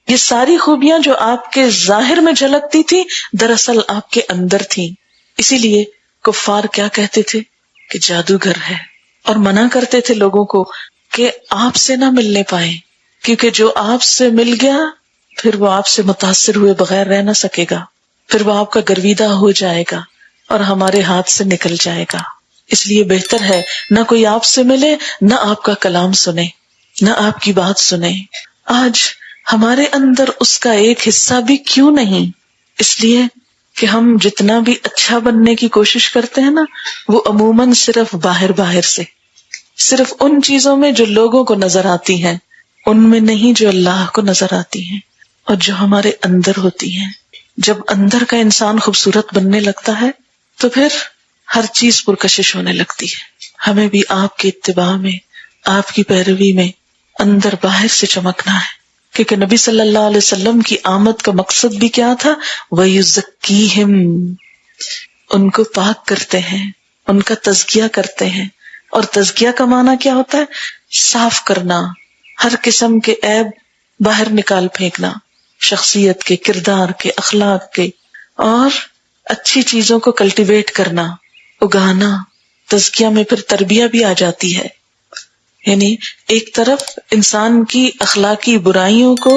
یہ ساری خوبیاں جو آپ کے ظاہر میں جھلکتی تھی دراصل آپ کے اندر تھیں. اسی لیے کفار کیا کہتے تھے کہ جادوگر ہے، اور منع کرتے تھے لوگوں کو کہ آپ سے نہ ملنے پائیں، کیونکہ جو آپ سے مل گیا پھر وہ آپ سے متاثر ہوئے بغیر رہ نہ سکے گا، پھر وہ آپ کا گرویدہ ہو جائے گا اور ہمارے ہاتھ سے نکل جائے گا. اس لیے بہتر ہے نہ کوئی آپ سے ملے، نہ آپ کا کلام سنے، نہ آپ کی بات سنے. آج ہمارے اندر اس کا ایک حصہ بھی کیوں نہیں؟ اس لیے کہ ہم جتنا بھی اچھا بننے کی کوشش کرتے ہیں نا، وہ عموماً صرف باہر سے، صرف ان چیزوں میں جو لوگوں کو نظر آتی ہیں، ان میں نہیں جو اللہ کو نظر آتی ہیں اور جو ہمارے اندر ہوتی ہیں. جب اندر کا انسان خوبصورت بننے لگتا ہے تو پھر ہر چیز پرکشش ہونے لگتی ہے. ہمیں بھی آپ کی اتباع میں، آپ کی پیروی میں اندر باہر سے چمکنا ہے، کیونکہ نبی صلی اللہ علیہ وسلم کی آمد کا مقصد بھی کیا تھا؟ وَيُزَكِّيهِمْ، ان کو پاک کرتے ہیں، ان کا تزکیہ کرتے ہیں. اور تزکیہ کا معنی کیا ہوتا ہے؟ صاف کرنا، ہر قسم کے عیب باہر نکال پھینکنا، شخصیت کے، کردار کے، اخلاق کے، اور اچھی چیزوں کو کلٹیویٹ کرنا، اگانا. تزکیہ میں پھر تربیہ بھی آ جاتی ہے. یعنی ایک طرف انسان کی اخلاقی برائیوں کو،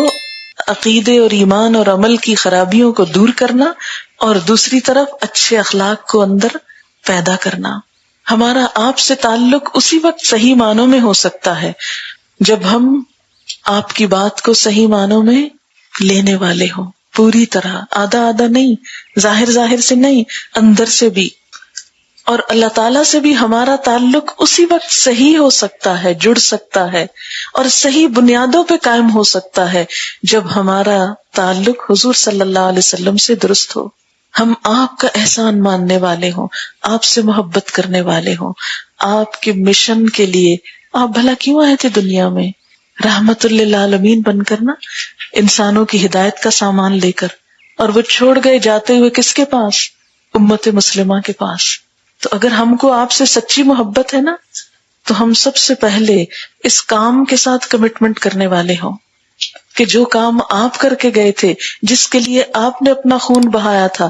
عقیدے اور ایمان اور عمل کی خرابیوں کو دور کرنا، اور دوسری طرف اچھے اخلاق کو اندر پیدا کرنا. ہمارا آپ سے تعلق اسی وقت صحیح معنوں میں ہو سکتا ہے جب ہم آپ کی بات کو صحیح معنوں میں لینے والے ہوں، پوری طرح، آدھا آدھا نہیں، ظاہر سے نہیں، اندر سے بھی. اور اللہ تعالیٰ سے بھی ہمارا تعلق اسی وقت صحیح ہو سکتا ہے، جڑ سکتا ہے اور صحیح بنیادوں پہ قائم ہو سکتا ہے جب ہمارا تعلق حضور صلی اللہ علیہ وسلم سے درست ہو. ہم آپ کا احسان ماننے والے ہوں، آپ سے محبت کرنے والے ہوں، آپ کے مشن کے لیے آپ بھلا کیوں آئے تھے دنیا میں؟ رحمت للعالمین بن کر نا، انسانوں کی ہدایت کا سامان لے کر، اور وہ چھوڑ گئے جاتے ہوئے کس کے پاس؟ امت مسلمہ کے پاس۔ تو اگر ہم کو آپ سے سچی محبت ہے نا، تو ہم سب سے پہلے اس کام کے ساتھ کمٹمنٹ کرنے والے ہوں کہ جو کام آپ کر کے گئے تھے، جس کے لیے آپ نے اپنا خون بہایا تھا،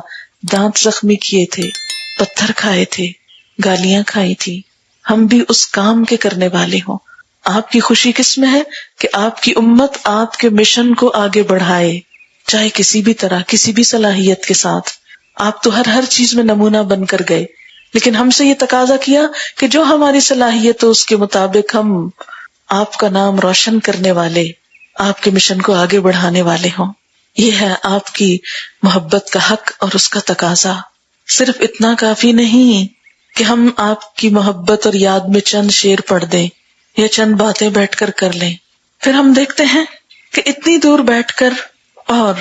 دانت زخمی کیے تھے، پتھر کھائے تھے، گالیاں کھائی تھی، ہم بھی اس کام کے کرنے والے ہوں۔ آپ کی خوشی کس میں ہے؟ کہ آپ کی امت آپ کے مشن کو آگے بڑھائے، چاہے کسی بھی طرح، کسی بھی صلاحیت کے ساتھ۔ آپ تو ہر چیز میں نمونہ بن کر گئے، لیکن ہم سے یہ تقاضا کیا کہ جو ہماری صلاحیت ہو اس کے مطابق ہم آپ کا نام روشن کرنے والے، آپ کے مشن کو آگے بڑھانے والے ہوں۔ یہ ہے آپ کی محبت کا حق اور اس کا تقاضا۔ صرف اتنا کافی نہیں کہ ہم آپ کی محبت اور یاد میں چند شعر پڑھ دیں یا چند باتیں بیٹھ کر لیں۔ پھر ہم دیکھتے ہیں کہ اتنی دور بیٹھ کر اور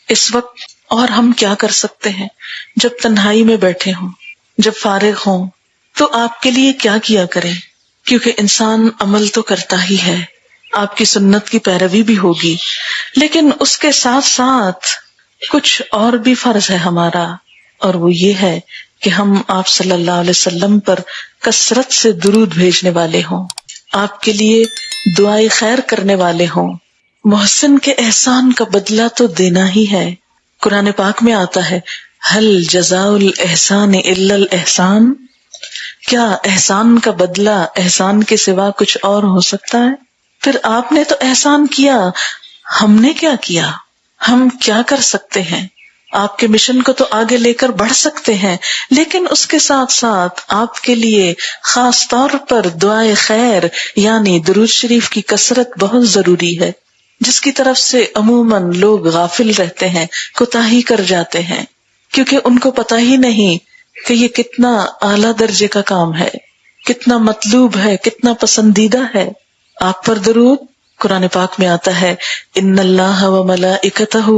اس وقت اور ہم کیا کر سکتے ہیں؟ جب تنہائی میں بیٹھے ہوں، جب فارغ ہوں، تو آپ کے لیے کیا کیا کریں؟ کیونکہ انسان عمل تو کرتا ہی ہے، آپ کی سنت کی پیروی بھی ہوگی، لیکن اس کے ساتھ ساتھ کچھ اور بھی فرض ہے ہمارا، اور وہ یہ ہے کہ ہم آپ صلی اللہ علیہ وسلم پر کثرت سے درود بھیجنے والے ہوں، آپ کے لیے دعائے خیر کرنے والے ہوں۔ محسن کے احسان کا بدلہ تو دینا ہی ہے۔ قرآن پاک میں آتا ہے، ہل جزاء الاحسان الا الاحسان، کیا احسان کا بدلہ احسان کے سوا کچھ اور ہو سکتا ہے؟ پھر آپ نے تو احسان کیا، ہم نے کیا کیا؟ ہم کیا کر سکتے ہیں؟ آپ کے مشن کو تو آگے لے کر بڑھ سکتے ہیں، لیکن اس کے ساتھ ساتھ آپ کے لیے خاص طور پر دعائے خیر یعنی درود شریف کی کثرت بہت ضروری ہے، جس کی طرف سے عموماً لوگ غافل رہتے ہیں، کوتاہی کر جاتے ہیں، کیونکہ ان کو پتہ ہی نہیں کہ یہ کتنا اعلیٰ درجے کا کام ہے، کتنا مطلوب ہے، کتنا پسندیدہ ہے۔ آپ پر درود، قرآن پاک میں آتا ہے، ان اللہ وملائکتہ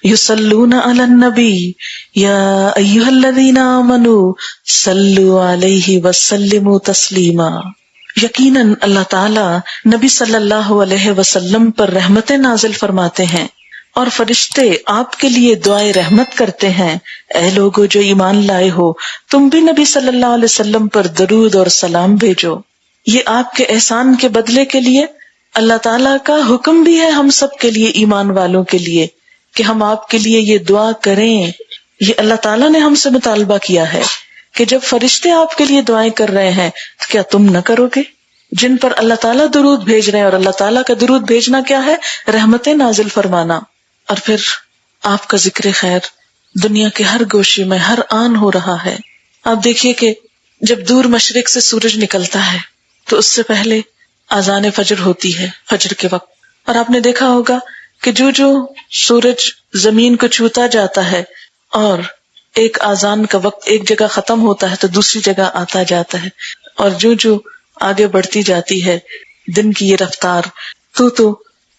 یصلون علی النبی یا ایھا الذین آمنوا صلوا علیہ وسلموا تسلیما۔ یقیناً اللہ تعالی نبی صلی اللہ علیہ وسلم پر رحمتیں نازل فرماتے ہیں اور فرشتے آپ کے لیے دعائے رحمت کرتے ہیں۔ اے لوگو جو ایمان لائے ہو، تم بھی نبی صلی اللہ علیہ وسلم پر درود اور سلام بھیجو۔ یہ آپ کے احسان کے بدلے کے لیے اللہ تعالیٰ کا حکم بھی ہے ہم سب کے لیے، ایمان والوں کے لیے، کہ ہم آپ کے لیے یہ دعا کریں۔ یہ اللہ تعالیٰ نے ہم سے مطالبہ کیا ہے کہ جب فرشتے آپ کے لیے دعائیں کر رہے ہیں تو کیا تم نہ کرو گے؟ جن پر اللہ تعالیٰ درود بھیج رہے ہیں، اور اللہ تعالیٰ کا درود بھیجنا کیا ہے؟ رحمتیں نازل فرمانا۔ اور پھر آپ کا ذکر خیر دنیا کے ہر گوشے میں ہر آن ہو رہا ہے۔ آپ دیکھیے کہ جب دور مشرق سے سورج نکلتا ہے تو اس سے پہلے اذان فجر ہوتی ہے، فجر کے وقت، اور آپ نے دیکھا ہوگا کہ جو سورج زمین کو چھوتا جاتا ہے اور ایک اذان کا وقت ایک جگہ ختم ہوتا ہے تو دوسری جگہ آتا جاتا ہے، اور جو آگے بڑھتی جاتی ہے دن کی یہ رفتار، تو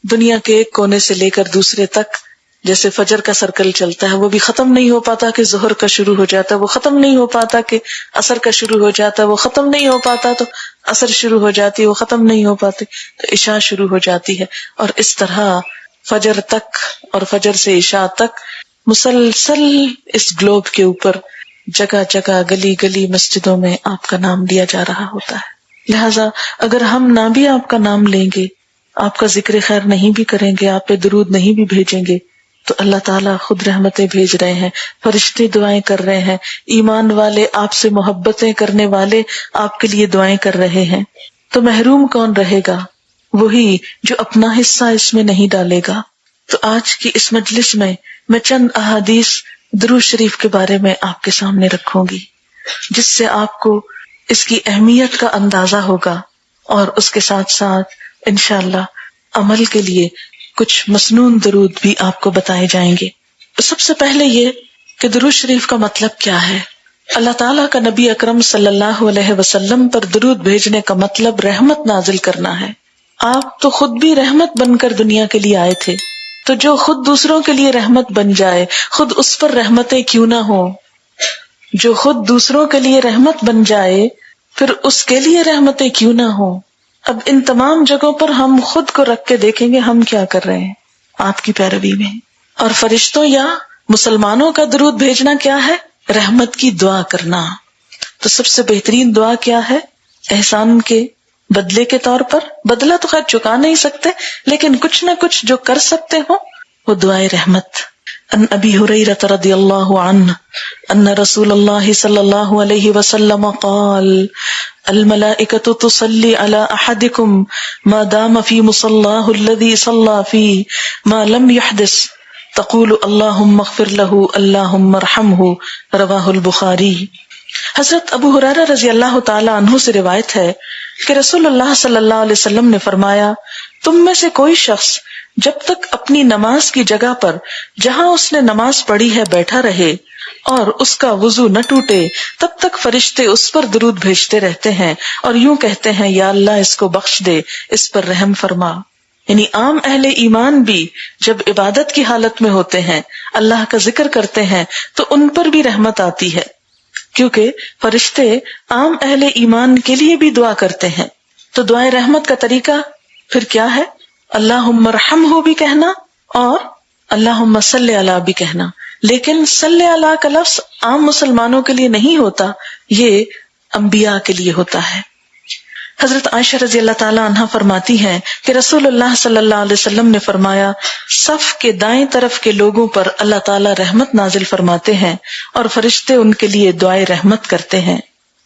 دنیا کے ایک کونے سے لے کر دوسرے تک جیسے فجر کا سرکل چلتا ہے، وہ بھی ختم نہیں ہو پاتا کہ ظہر کا شروع ہو جاتا ہے، وہ ختم نہیں ہو پاتا کہ عصر کا شروع ہو جاتا ہے، وہ ختم نہیں ہو پاتا تو عصر شروع ہو جاتی ہے، وہ ختم نہیں ہو پاتے تو عشاء شروع ہو جاتی ہے، اور اس طرح فجر تک اور فجر سے عشاء تک مسلسل اس گلوب کے اوپر جگہ جگہ گلی گلی مسجدوں میں آپ کا نام لیا جا رہا ہوتا ہے۔ لہٰذا اگر ہم نہ بھی آپ کا نام لیں گے، آپ کا ذکر خیر نہیں بھی کریں گے، آپ پہ درود نہیں بھی بھیجیں گے، تو اللہ تعالیٰ خود رحمتیں بھیج رہے ہیں، فرشتے دعائیں کر رہے ہیں، ایمان والے آپ سے محبتیں کرنے والے آپ کے لیے دعائیں کر رہے ہیں، تو محروم کون رہے گا؟ وہی جو اپنا حصہ اس میں نہیں ڈالے گا۔ تو آج کی اس مجلس میں چند احادیث درود شریف کے بارے میں آپ کے سامنے رکھوں گی، جس سے آپ کو اس کی اہمیت کا اندازہ ہوگا، اور اس کے ساتھ ساتھ انشاءاللہ عمل کے لیے کچھ مسنون درود بھی آپ کو بتائے جائیں گے۔ سب سے پہلے یہ کہ درود شریف کا مطلب کیا ہے؟ اللہ تعالیٰ کا نبی اکرم صلی اللہ علیہ وسلم پر درود بھیجنے کا مطلب رحمت نازل کرنا ہے۔ آپ تو خود بھی رحمت بن کر دنیا کے لیے آئے تھے، تو جو خود دوسروں کے لیے رحمت بن جائے، خود اس پر رحمتیں کیوں نہ ہو؟ جو خود دوسروں کے لیے رحمت بن جائے پھر اس کے لیے رحمتیں کیوں نہ ہو؟ اب ان تمام جگہوں پر ہم خود کو رکھ کے دیکھیں گے ہم کیا کر رہے ہیں آپ کی پیروی میں. اور فرشتوں یا مسلمانوں کا درود بھیجنا کیا ہے؟ رحمت کی دعا کرنا. تو سب سے بہترین دعا کیا ہے؟ احسان کے بدلے کے طور پر، بدلہ تو خیر چکا نہیں سکتے لیکن کچھ نہ کچھ جو کر سکتے ہو وہ دعائے رحمت. ان ابی ہریرہ رضی اللہ عنہ ان رسول اللہ صلی اللہ علیہ وسلم قال الملائکۃ تصلی علی احدکم ما دام فی مصلاہ الذی صلی فیہ ما لم یحدث تقول اللہم اغفر لہ اللہم ارحمہ. رواہ البخاری. حضرت ابو ہریرہ رضی اللہ تعالی عنہ سے روایت ہے کہ رسول اللہ صلی اللہ علیہ وسلم نے فرمایا، تم میں سے کوئی شخص جب تک اپنی نماز کی جگہ پر جہاں اس نے نماز پڑھی ہے بیٹھا رہے اور اس کا وضو نہ ٹوٹے تب تک فرشتے اس پر درود بھیجتے رہتے ہیں اور یوں کہتے ہیں، یا اللہ اس کو بخش دے، اس پر رحم فرما. یعنی عام اہل ایمان بھی جب عبادت کی حالت میں ہوتے ہیں، اللہ کا ذکر کرتے ہیں تو ان پر بھی رحمت آتی ہے، کیونکہ فرشتے عام اہل ایمان کے لیے بھی دعا کرتے ہیں. تو دعائے رحمت کا طریقہ پھر کیا ہے؟ اللہم ارحمہ بھی کہنا اور اللہم صلی علی بھی کہنا. لیکن صلی علی کا لفظ عام مسلمانوں کے لیے نہیں ہوتا، یہ انبیاء کے لیے ہوتا ہے. حضرت عائشہ رضی اللہ تعالی عنہا فرماتی ہیں کہ رسول اللہ صلی اللہ علیہ وسلم نے فرمایا، صف کے دائیں طرف کے لوگوں پر اللہ تعالی رحمت نازل فرماتے ہیں اور فرشتے ان کے لیے دعائے رحمت کرتے ہیں.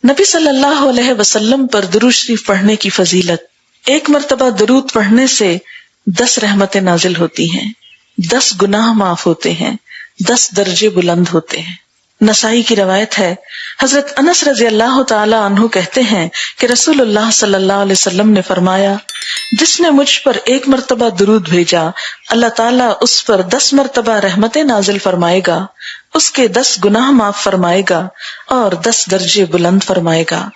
نبی صلی اللہ علیہ وسلم پر درود شریف پڑھنے کی فضیلت: ایک مرتبہ درود پڑھنے سے 10 رحمتیں نازل ہوتی ہیں، 10 گناہ معاف ہوتے ہیں، 10 درجے بلند ہوتے ہیں. نسائی کی روایت ہے، حضرت انس رضی اللہ تعالی عنہ کہتے ہیں کہ رسول اللہ صلی اللہ علیہ وسلم نے فرمایا، جس نے مجھ پر 1 مرتبہ درود بھیجا اللہ تعالیٰ اس پر 10 مرتبہ رحمتیں نازل فرمائے گا، اس کے 10 گناہ معاف فرمائے گا اور 10 درجے بلند فرمائے گا.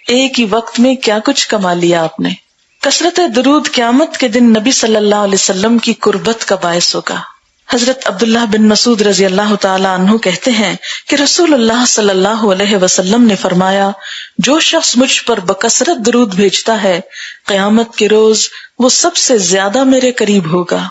ایک ہی وقت میں کیا کچھ کما لیا آپ نے. کثرت درود قیامت کے دن نبی صلی اللہ علیہ وسلم کی قربت کا باعث ہوگا. حضرت عبداللہ بن مسعود رضی اللہ تعالی عنہ کہتے ہیں کہ رسول اللہ صلی اللہ علیہ وسلم نے فرمایا، جو شخص مجھ پر بکثرت درود بھیجتا ہے قیامت کے روز وہ سب سے زیادہ میرے قریب ہوگا.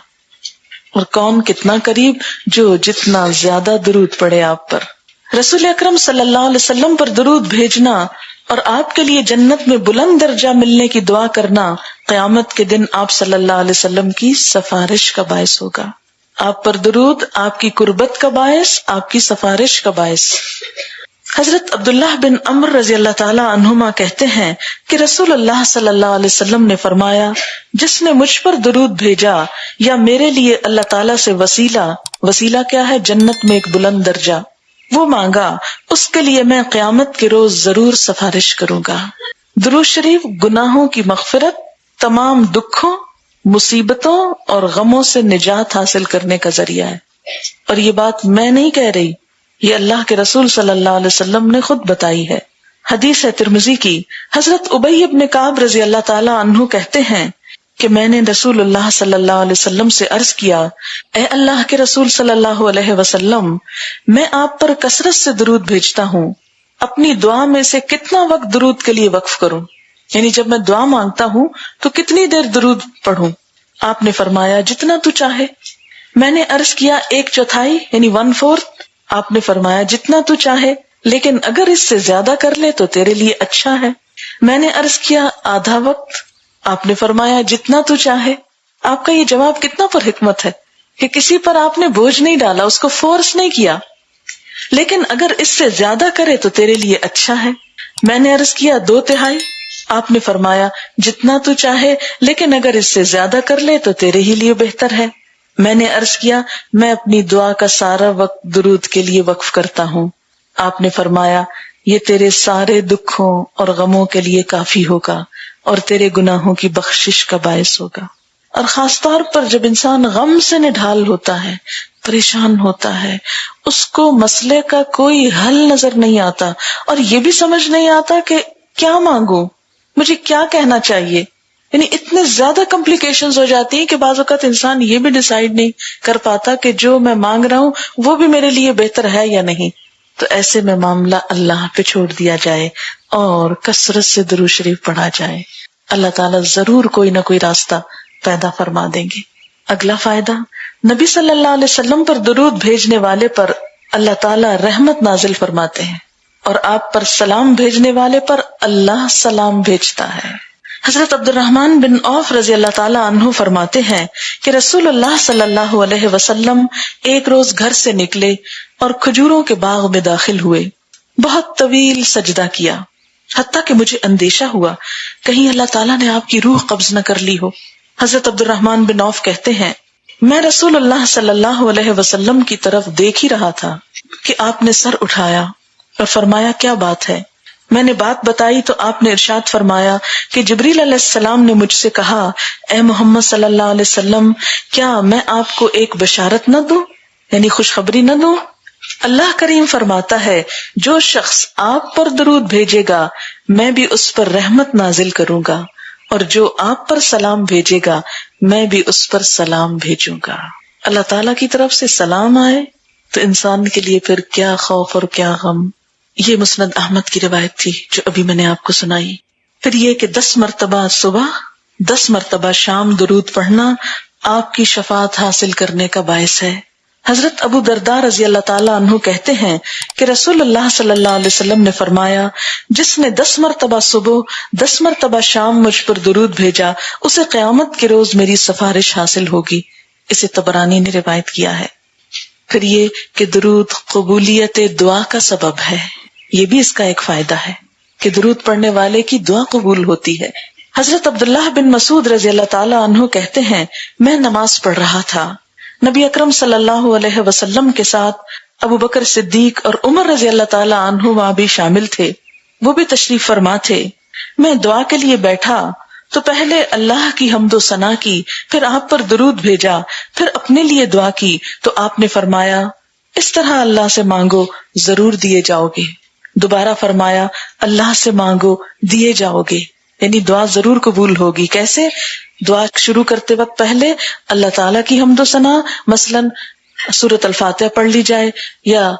اور کون کتنا قریب؟ جو جتنا زیادہ درود پڑے آپ پر. رسول اکرم صلی اللہ علیہ وسلم پر درود بھیجنا اور آپ کے لیے جنت میں بلند درجہ ملنے کی دعا کرنا قیامت کے دن آپ صلی اللہ علیہ وسلم کی سفارش کا باعث ہوگا. آپ پر درود آپ کی قربت کا باعث، آپ کی سفارش کا باعث. حضرت عبداللہ بن عمر رضی اللہ تعالی عنہما کہتے ہیں کہ رسول اللہ صلی اللہ علیہ وسلم نے فرمایا، جس نے مجھ پر درود بھیجا یا میرے لیے اللہ تعالیٰ سے وسیلہ کیا ہے؟ جنت میں ایک بلند درجہ، وہ مانگا، اس کے لیے میں قیامت کے روز ضرور سفارش کروں گا. درود شریف گناہوں کی مغفرت، تمام دکھوں، مصیبتوں اور غموں سے نجات حاصل کرنے کا ذریعہ ہے. اور یہ بات میں نہیں کہہ رہی، یہ اللہ کے رسول صلی اللہ علیہ وسلم نے خود بتائی ہے. حدیث ہے ترمذی کی. حضرت ابی بن کعب رضی اللہ تعالی عنہ کہتے ہیں کہ میں نے رسول اللہ صلی اللہ علیہ وسلم سے عرض کیا، اے اللہ کے رسول صلی اللہ علیہ وسلم، میں آپ پر کثرت سے درود بھیجتا ہوں، اپنی دعا میں سے کتنا وقت درود کے لیے وقف کروں؟ یعنی جب میں دعا مانگتا ہوں تو کتنی دیر درود پڑھوں؟ آپ نے فرمایا، جتنا تو چاہے. میں نے عرض کیا 1/4 یعنی 1/4. آپ نے فرمایا جتنا تو چاہے، لیکن اگر اس سے زیادہ کر لے تو تیرے لیے اچھا ہے. میں نے عرض کیا آدھا وقت. آپ نے فرمایا جتنا تو چاہے. آپ کا یہ جواب کتنا پر حکمت ہے کہ کسی پر آپ نے بوجھ نہیں ڈالا، اس کو فورس نہیں کیا، لیکن اگر اس سے زیادہ کرے تو تیرے لیے اچھا ہے. میں نے عرض کیا 2/3. آپ نے فرمایا جتنا تو چاہے، لیکن اگر اس سے زیادہ کر لے تو تیرے ہی لیے بہتر ہے. میں نے عرض کیا میں اپنی دعا کا سارا وقت درود کے لیے وقف کرتا ہوں. آپ نے فرمایا یہ تیرے سارے دکھوں اور غموں کے لیے کافی ہوگا اور تیرے گناہوں کی بخشش کا باعث ہوگا. اور خاص طور پر جب انسان غم سے نڈھال ہوتا ہے، پریشان ہوتا ہے، اس کو مسئلے کا کوئی حل نظر نہیں آتا اور یہ بھی سمجھ نہیں آتا کہ کیا مانگوں، مجھے کیا کہنا چاہیے. یعنی اتنے زیادہ کمپلیکیشنز ہو جاتی ہیں کہ بعض اوقات انسان یہ بھی ڈیسائیڈ نہیں کر پاتا کہ جو میں مانگ رہا ہوں وہ بھی میرے لیے بہتر ہے یا نہیں. تو ایسے میں معاملہ اللہ پہ چھوڑ دیا جائے اور کثرت سے درود شریف پڑھا جائے. اللہ تعالیٰ ضرور کوئی نہ کوئی راستہ پیدا فرما دیں گے. اگلا فائدہ، نبی صلی اللہ علیہ وسلم پر درود بھیجنے والے پر اللہ تعالیٰ رحمت نازل فرماتے ہیں، اور آپ پر سلام بھیجنے والے پر اللہ سلام بھیجتا ہے. حضرت عبد الرحمن بن عوف رضی اللہ تعالیٰ عنہ فرماتے ہیں کہ رسول اللہ صلی اللہ علیہ وسلم ایک روز گھر سے نکلے اور کھجوروں کے باغ میں داخل ہوئے. بہت طویل سجدہ کیا، حتیٰ کہ مجھے اندیشہ ہوا کہیں اللہ تعالیٰ نے آپ کی روح قبض نہ کر لی ہو. حضرت عبد الرحمن بن عوف کہتے ہیں میں رسول اللہ صلی اللہ علیہ وسلم کی طرف دیکھ ہی رہا تھا کہ آپ نے سر اٹھایا اور فرمایا کیا بات ہے. میں نے بات بتائی تو آپ نے ارشاد فرمایا کہ جبریل علیہ السلام نے مجھ سے کہا اے محمد صلی اللہ علیہ وسلم کیا میں آپ کو ایک بشارت نہ دوں، یعنی خوشخبری نہ دوں. اللہ کریم فرماتا ہے جو شخص آپ پر درود بھیجے گا میں بھی اس پر رحمت نازل کروں گا، اور جو آپ پر سلام بھیجے گا میں بھی اس پر سلام بھیجوں گا. اللہ تعالیٰ کی طرف سے سلام آئے تو انسان کے لیے پھر کیا خوف اور کیا غم. یہ مسند احمد کی روایت تھی جو ابھی میں نے آپ کو سنائی. پھر یہ کہ 10 مرتبہ صبح 10 مرتبہ شام درود پڑھنا آپ کی شفاعت حاصل کرنے کا باعث ہے. حضرت ابو درداء رضی اللہ تعالیٰ عنہ کہتے ہیں کہ رسول اللہ صلی اللہ علیہ وسلم نے فرمایا جس نے 10 مرتبہ صبح 10 مرتبہ شام مجھ پر درود بھیجا اسے قیامت کے روز میری سفارش حاصل ہوگی. اسے طبرانی نے روایت کیا ہے. پھر یہ کہ درود قبولیت دعا کا سبب ہے، یہ بھی اس کا ایک فائدہ ہے کہ درود پڑھنے والے کی دعا قبول ہوتی ہے. حضرت عبداللہ بن مسعود رضی اللہ تعالیٰ عنہ کہتے ہیں میں نماز پڑھ رہا تھا، نبی اکرم صلی اللہ علیہ وسلم کے ساتھ ابو بکر صدیق اور عمر رضی اللہ تعالیٰ عنہ وہاں بھی شامل تھے، وہ بھی تشریف فرما تھے. میں دعا کے لیے بیٹھا تو پہلے اللہ کی حمد و ثنا کی، پھر آپ پر درود بھیجا، پھر اپنے لیے دعا کی تو آپ نے فرمایا اس طرح اللہ سے مانگو ضرور دیے جاؤ گے. دوبارہ فرمایا اللہ سے مانگو دیے جاؤ گے، یعنی دعا ضرور قبول ہوگی. کیسے؟ دعا شروع کرتے وقت پہلے اللہ تعالیٰ کی حمد و ثنا، مثلاً سورۃ الفاتحہ پڑھ لی جائے، یا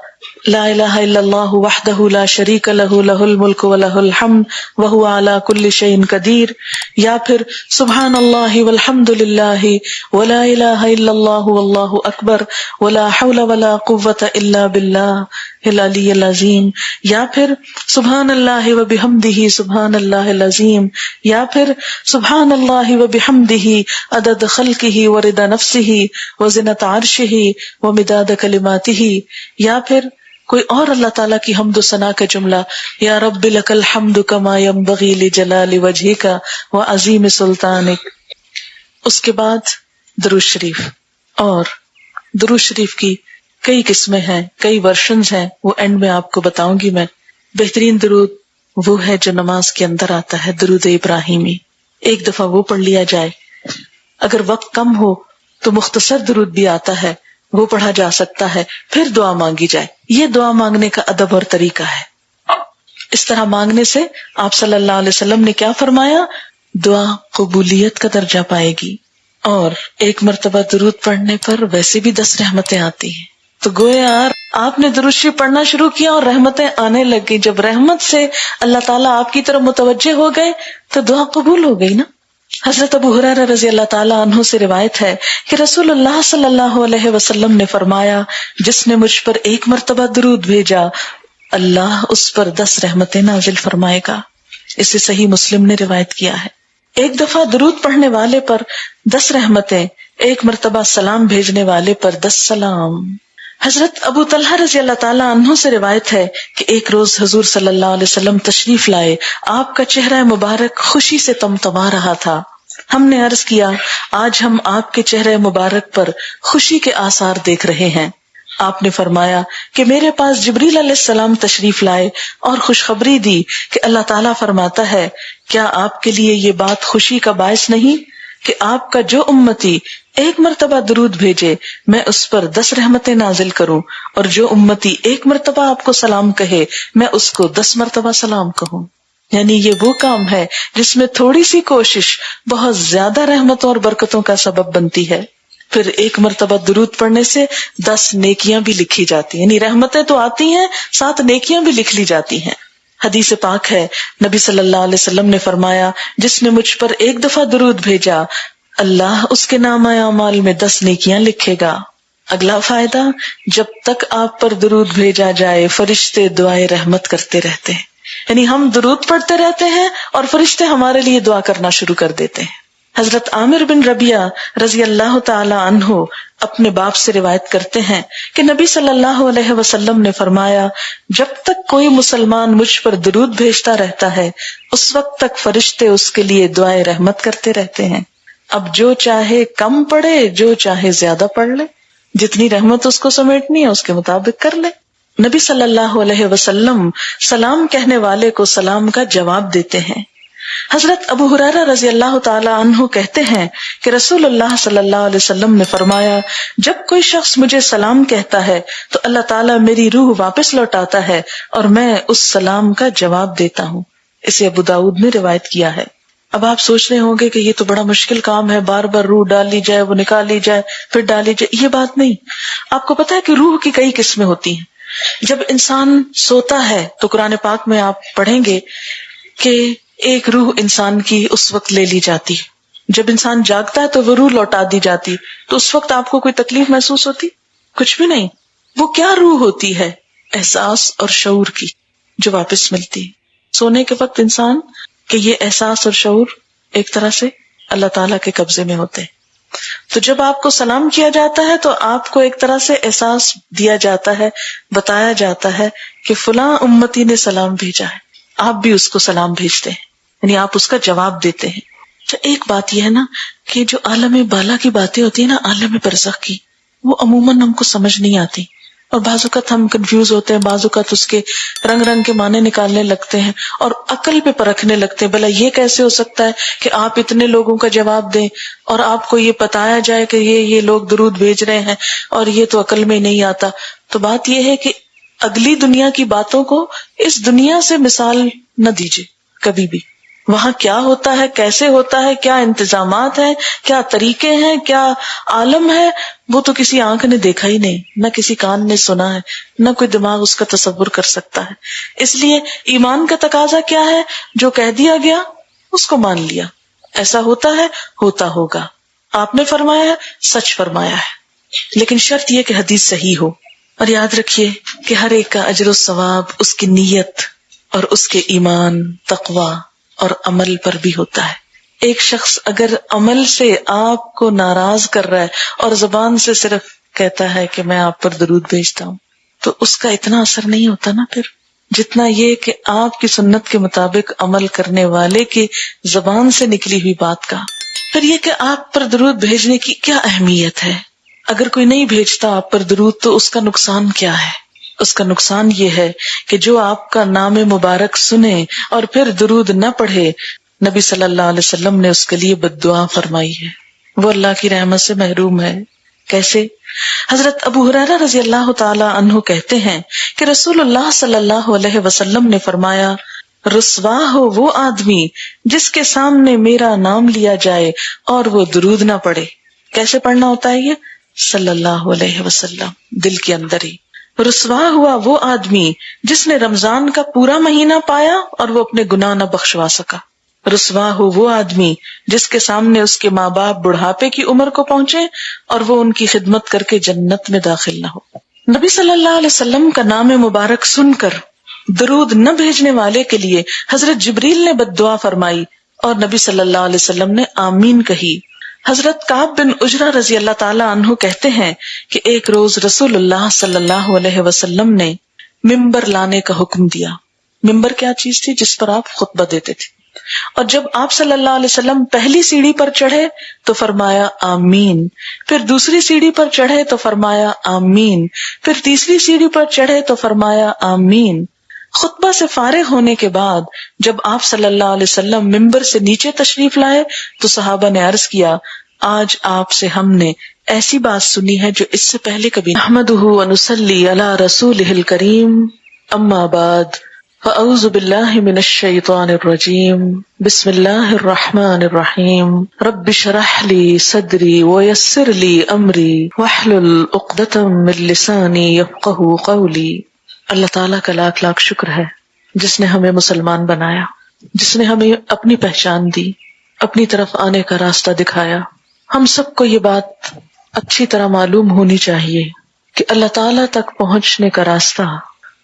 لا الہ الا اللہ وحدہ لا شریک لہ لہ الملک ولہ الحمد وہو علی کل شیء قدیر، یا پھر سبحان اللہ والحمد للہ ولا الہ الا اللہ واللہ اکبر ولا حول ولا قوۃ الا باللہ العلی العظیم، یا پھر سبحان اللہ وبحمدہ سبحان اللہ العظیم، یا پھر سبحان اللہ وبحمدہ عدد خلقہ ورضا نفسہ وزنۃ عرشہ ومداد کلماتہ، یا پھر کوئی اور اللہ تعالیٰ کی حمد و ثنا کا جملہ، یا رب لک الحمد کما ینبغی لجلال وجہک وعظیم سلطانک. اس کے بعد درود شریف، اور درود شریف کی کئی قسمیں ہیں، کئی ورشنز ہیں، وہ اینڈ میں آپ کو بتاؤں گی میں. بہترین درود وہ ہے جو نماز کے اندر آتا ہے، درود ابراہیمی. ایک دفعہ وہ پڑھ لیا جائے. اگر وقت کم ہو تو مختصر درود بھی آتا ہے، وہ پڑھا جا سکتا ہے، پھر دعا مانگی جائے. یہ دعا مانگنے کا ادب اور طریقہ ہے. اس طرح مانگنے سے آپ صلی اللہ علیہ وسلم نے کیا فرمایا؟ دعا قبولیت کا درجہ پائے گی. اور ایک مرتبہ درود پڑھنے پر ویسے بھی 10 رحمتیں آتی ہیں. تو گویا آپ نے درود شریف پڑھنا شروع کیا اور رحمتیں آنے لگ گئی. جب رحمت سے اللہ تعالیٰ آپ کی طرف متوجہ ہو گئے تو دعا قبول ہو گئی نا. حضرت ابو ہریرہ رضی اللہ تعالیٰ عنہ سے روایت ہے کہ رسول اللہ صلی اللہ علیہ وسلم نے فرمایا جس نے مجھ پر ایک مرتبہ درود بھیجا اللہ اس پر 10 رحمتیں نازل فرمائے گا. اسے صحیح مسلم نے روایت کیا ہے. ایک دفعہ درود پڑھنے والے پر 10 رحمتیں، ایک مرتبہ سلام بھیجنے والے پر 10 سلام. حضرت ابو طلحہ رضی اللہ تعالیٰ عنہ سے روایت ہے کہ ایک روز حضور صلی اللہ علیہ وسلم تشریف لائے، آپ کا چہرہ مبارک خوشی سے تمتما رہا تھا. ہم نے عرض کیا آج ہم آپ کے چہرہ مبارک پر خوشی کے آثار دیکھ رہے ہیں. آپ نے فرمایا کہ میرے پاس جبریل علیہ السلام تشریف لائے اور خوشخبری دی کہ اللہ تعالیٰ فرماتا ہے کیا آپ کے لیے یہ بات خوشی کا باعث نہیں کہ آپ کا جو امتی ایک مرتبہ درود بھیجے میں اس پر 10 رحمتیں نازل کروں، اور جو امتی ایک مرتبہ آپ کو سلام کہے میں اس کو 10 مرتبہ سلام کہوں. یعنی یہ وہ کام ہے جس میں تھوڑی سی کوشش بہت زیادہ رحمتوں اور برکتوں کا سبب بنتی ہے. پھر ایک مرتبہ درود پڑھنے سے 10 نیکیاں بھی لکھی جاتی ہیں، یعنی رحمتیں تو آتی ہیں، ساتھ نیکیاں بھی لکھ لی جاتی ہیں. حدیث پاک ہے، نبی صلی اللہ علیہ وسلم نے فرمایا، جس نے مجھ پر ایک دفعہ درود بھیجا، اللہ اس کے نامہ اعمال میں 10 نیکیاں لکھے گا. اگلا فائدہ، جب تک آپ پر درود بھیجا جائے فرشتے دعائے رحمت کرتے رہتے ہیں. یعنی ہم درود پڑھتے رہتے ہیں اور فرشتے ہمارے لیے دعا کرنا شروع کر دیتے ہیں. حضرت عامر بن ربیعہ رضی اللہ تعالی عنہ اپنے باپ سے روایت کرتے ہیں کہ نبی صلی اللہ علیہ وسلم نے فرمایا، جب تک کوئی مسلمان مجھ پر درود بھیجتا رہتا ہے اس وقت تک فرشتے اس کے لیے دعائے رحمت کرتے رہتے ہیں. اب جو چاہے کم پڑھے، جو چاہے زیادہ پڑھ لے، جتنی رحمت اس کو سمیٹنی ہے اس کے مطابق کر لے. نبی صلی اللہ علیہ وسلم سلام کہنے والے کو سلام کا جواب دیتے ہیں. حضرت ابو ہریرہ رضی اللہ تعالی عنہ کہتے ہیں کہ رسول اللہ صلی اللہ علیہ وسلم نے فرمایا، جب کوئی شخص مجھے سلام کہتا ہے تو اللہ تعالیٰ میری روح واپس لوٹاتا ہے اور میں اس سلام کا جواب دیتا ہوں. اسے ابو داؤد نے روایت کیا ہے. اب آپ سوچ رہے ہوں گے کہ یہ تو بڑا مشکل کام ہے، بار بار روح ڈالی جائے، وہ نکالی جائے، پھر ڈالی جائے. یہ بات نہیں. آپ کو پتا ہے کہ روح کی کئی قسمیں ہوتی ہیں. جب انسان سوتا ہے تو قرآن پاک میں آپ پڑھیں گے کہ ایک روح انسان کی اس وقت لے لی جاتی. جب انسان جاگتا ہے تو وہ روح لوٹا دی جاتی. تو اس وقت آپ کو کوئی تکلیف محسوس ہوتی؟ کچھ بھی نہیں. وہ کیا روح ہوتی ہے؟ احساس اور شعور کی، جو واپس ملتی. سونے کے وقت انسان کہ یہ احساس اور شعور ایک طرح سے اللہ تعالیٰ کے قبضے میں ہوتے ہیں. تو جب آپ کو سلام کیا جاتا ہے تو آپ کو ایک طرح سے احساس دیا جاتا ہے، بتایا جاتا ہے کہ فلاں امتی نے سلام بھیجا ہے، آپ بھی اس کو سلام بھیجتے ہیں، یعنی آپ اس کا جواب دیتے ہیں. اچھا، ایک بات یہ ہے نا کہ جو عالم بالا کی باتیں ہوتی ہیں نا، عالم برزخ کی، وہ عموماً ہم کو سمجھ نہیں آتی اور بعض اوقات ہم کنفیوز ہوتے ہیں، بعض اوقات اس کے رنگ رنگ کے معنی نکالنے لگتے ہیں اور عقل پہ پرکھنے لگتے ہیں. بھلا یہ کیسے ہو سکتا ہے کہ آپ اتنے لوگوں کا جواب دیں اور آپ کو یہ بتایا جائے کہ یہ لوگ درود بھیج رہے ہیں اور یہ تو عقل میں نہیں آتا. تو بات یہ ہے کہ اگلی دنیا کی باتوں کو اس دنیا سے مثال نہ دیجیے کبھی بھی. وہاں کیا ہوتا ہے، کیسے ہوتا ہے، کیا انتظامات ہیں، کیا طریقے ہیں، کیا عالم ہے، وہ تو کسی آنکھ نے دیکھا ہی نہیں، نہ کسی کان نے سنا ہے، نہ کوئی دماغ اس کا تصور کر سکتا ہے. اس لیے ایمان کا تقاضا کیا ہے؟ جو کہہ دیا گیا اس کو مان لیا. ایسا ہوتا ہے، ہوتا ہوگا، آپ نے فرمایا ہے، سچ فرمایا ہے. لیکن شرط یہ کہ حدیث صحیح ہو. اور یاد رکھیے کہ ہر ایک کا اجر و ثواب اس کی نیت اور اس کے ایمان، تقوی اور عمل پر بھی ہوتا ہے. ایک شخص اگر عمل سے آپ کو ناراض کر رہا ہے اور زبان سے صرف کہتا ہے کہ میں آپ پر درود بھیجتا ہوں، تو اس کا اتنا اثر نہیں ہوتا نا پھر، جتنا یہ کہ آپ کی سنت کے مطابق عمل کرنے والے کی زبان سے نکلی ہوئی بات کا. پھر یہ کہ آپ پر درود بھیجنے کی کیا اہمیت ہے. اگر کوئی نہیں بھیجتا آپ پر درود تو اس کا نقصان کیا ہے؟ اس کا نقصان یہ ہے کہ جو آپ کا نام مبارک سنے اور پھر درود نہ پڑھے، نبی صلی اللہ علیہ وسلم نے اس کے لیے بد دعا فرمائی ہے، وہ اللہ کی رحمت سے محروم ہے. کیسے؟ حضرت ابو ہریرہ رضی اللہ تعالی عنہ کہتے ہیں کہ رسول اللہ صلی اللہ علیہ وسلم نے فرمایا، رسوا ہو وہ آدمی جس کے سامنے میرا نام لیا جائے اور وہ درود نہ پڑھے. کیسے پڑھنا ہوتا ہے یہ؟ صلی اللہ علیہ وسلم، دل کے اندر ہی. رسوا ہوا وہ آدمی جس نے رمضان کا پورا مہینہ پایا اور وہ اپنے گناہ نہ بخشوا سکا. رسوا ہو وہ آدمی جس کے سامنے اس کے ماں باپ بڑھاپے کی عمر کو پہنچے اور وہ ان کی خدمت کر کے جنت میں داخل نہ ہو. نبی صلی اللہ علیہ وسلم کا نام مبارک سن کر درود نہ بھیجنے والے کے لیے حضرت جبریل نے بد دعا فرمائی اور نبی صلی اللہ علیہ وسلم نے آمین کہی. حضرت کعب بن عجرہ رضی اللہ تعالی عنہ کہتے ہیں کہ ایک روز رسول اللہ صلی اللہ علیہ وسلم نے ممبر لانے کا حکم دیا. ممبر کیا چیز تھی؟ جس پر آپ خطبہ دیتے تھے. اور جب آپ صلی اللہ علیہ وسلم پہلی سیڑھی پر چڑھے تو فرمایا آمین، پھر دوسری سیڑھی پر چڑھے تو فرمایا آمین، پھر تیسری سیڑھی پر چڑھے تو فرمایا آمین. خطبہ سے فارغ ہونے کے بعد جب آپ صلی اللہ علیہ وسلم ممبر سے نیچے تشریف لائے تو صحابہ نے عرض کیا، آج آپ سے ہم نے ایسی بات سنی ہے جو اس سے پہلے کبھی. احمدہ ونصلی علی رسولہ الکریم، اما بعد، فأعوذ باللہ من الشیطان الرجیم بسم اللہ الرحمن الرحیم رب اشرح لی صدری ویسر لی امری واحلل عقدۃ من لسانی یفقہوا قولی۔ اللہ تعالیٰ کا لاکھ لاکھ شکر ہے جس نے ہمیں مسلمان بنایا، جس نے ہمیں اپنی پہچان دی، اپنی طرف آنے کا راستہ دکھایا۔ ہم سب کو یہ بات اچھی طرح معلوم ہونی چاہیے کہ اللہ تعالیٰ تک پہنچنے کا راستہ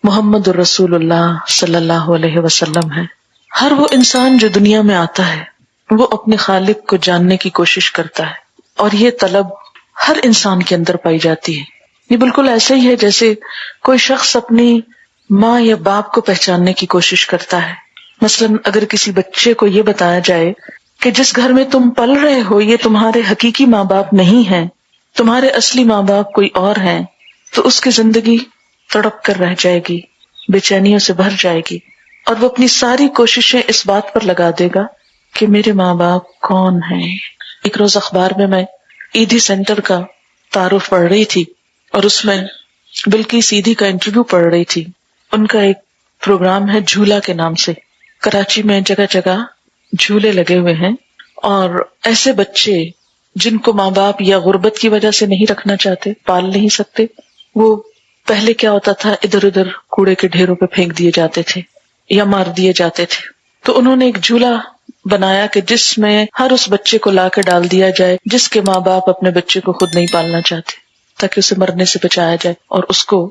محمد الرسول اللہ صلی اللہ علیہ وسلم ہے۔ ہر وہ انسان جو دنیا میں آتا ہے وہ اپنے خالق کو جاننے کی کوشش کرتا ہے، اور یہ طلب ہر انسان کے اندر پائی جاتی ہے۔ یہ بالکل ایسے ہی ہے جیسے کوئی شخص اپنی ماں یا باپ کو پہچاننے کی کوشش کرتا ہے۔ مثلا اگر کسی بچے کو یہ بتایا جائے کہ جس گھر میں تم پل رہے ہو یہ تمہارے حقیقی ماں باپ نہیں ہیں، تمہارے اصلی ماں باپ کوئی اور ہیں، تو اس کی زندگی تڑپ کر رہ جائے گی، بے چینیوں سے بھر جائے گی، اور وہ اپنی ساری کوششیں اس بات پر لگا دے گا کہ میرے ماں باپ کون ہیں۔ ایک روز اخبار میں ایدھی سینٹر کا تعارف پڑھ رہی تھی، اور اس میں بلقیس ایدھی کا انٹرویو پڑھ رہی تھی۔ ان کا ایک پروگرام ہے جھولا کے نام سے، کراچی میں جگہ جگہ جھولے لگے ہوئے ہیں، اور ایسے بچے جن کو ماں باپ یا غربت کی وجہ سے نہیں رکھنا چاہتے، پال نہیں سکتے، وہ پہلے کیا ہوتا تھا ادھر ادھر کوڑے کے ڈھیروں پہ پھینک دیے جاتے تھے یا مار دیے جاتے تھے۔ تو انہوں نے ایک جھولا بنایا کہ جس میں ہر اس بچے کو لا کے ڈال دیا جائے جس کے ماں باپ اپنے بچے کو خود نہیں پالنا چاہتے، تاکہ اسے مرنے سے بچایا جائے اور اس کو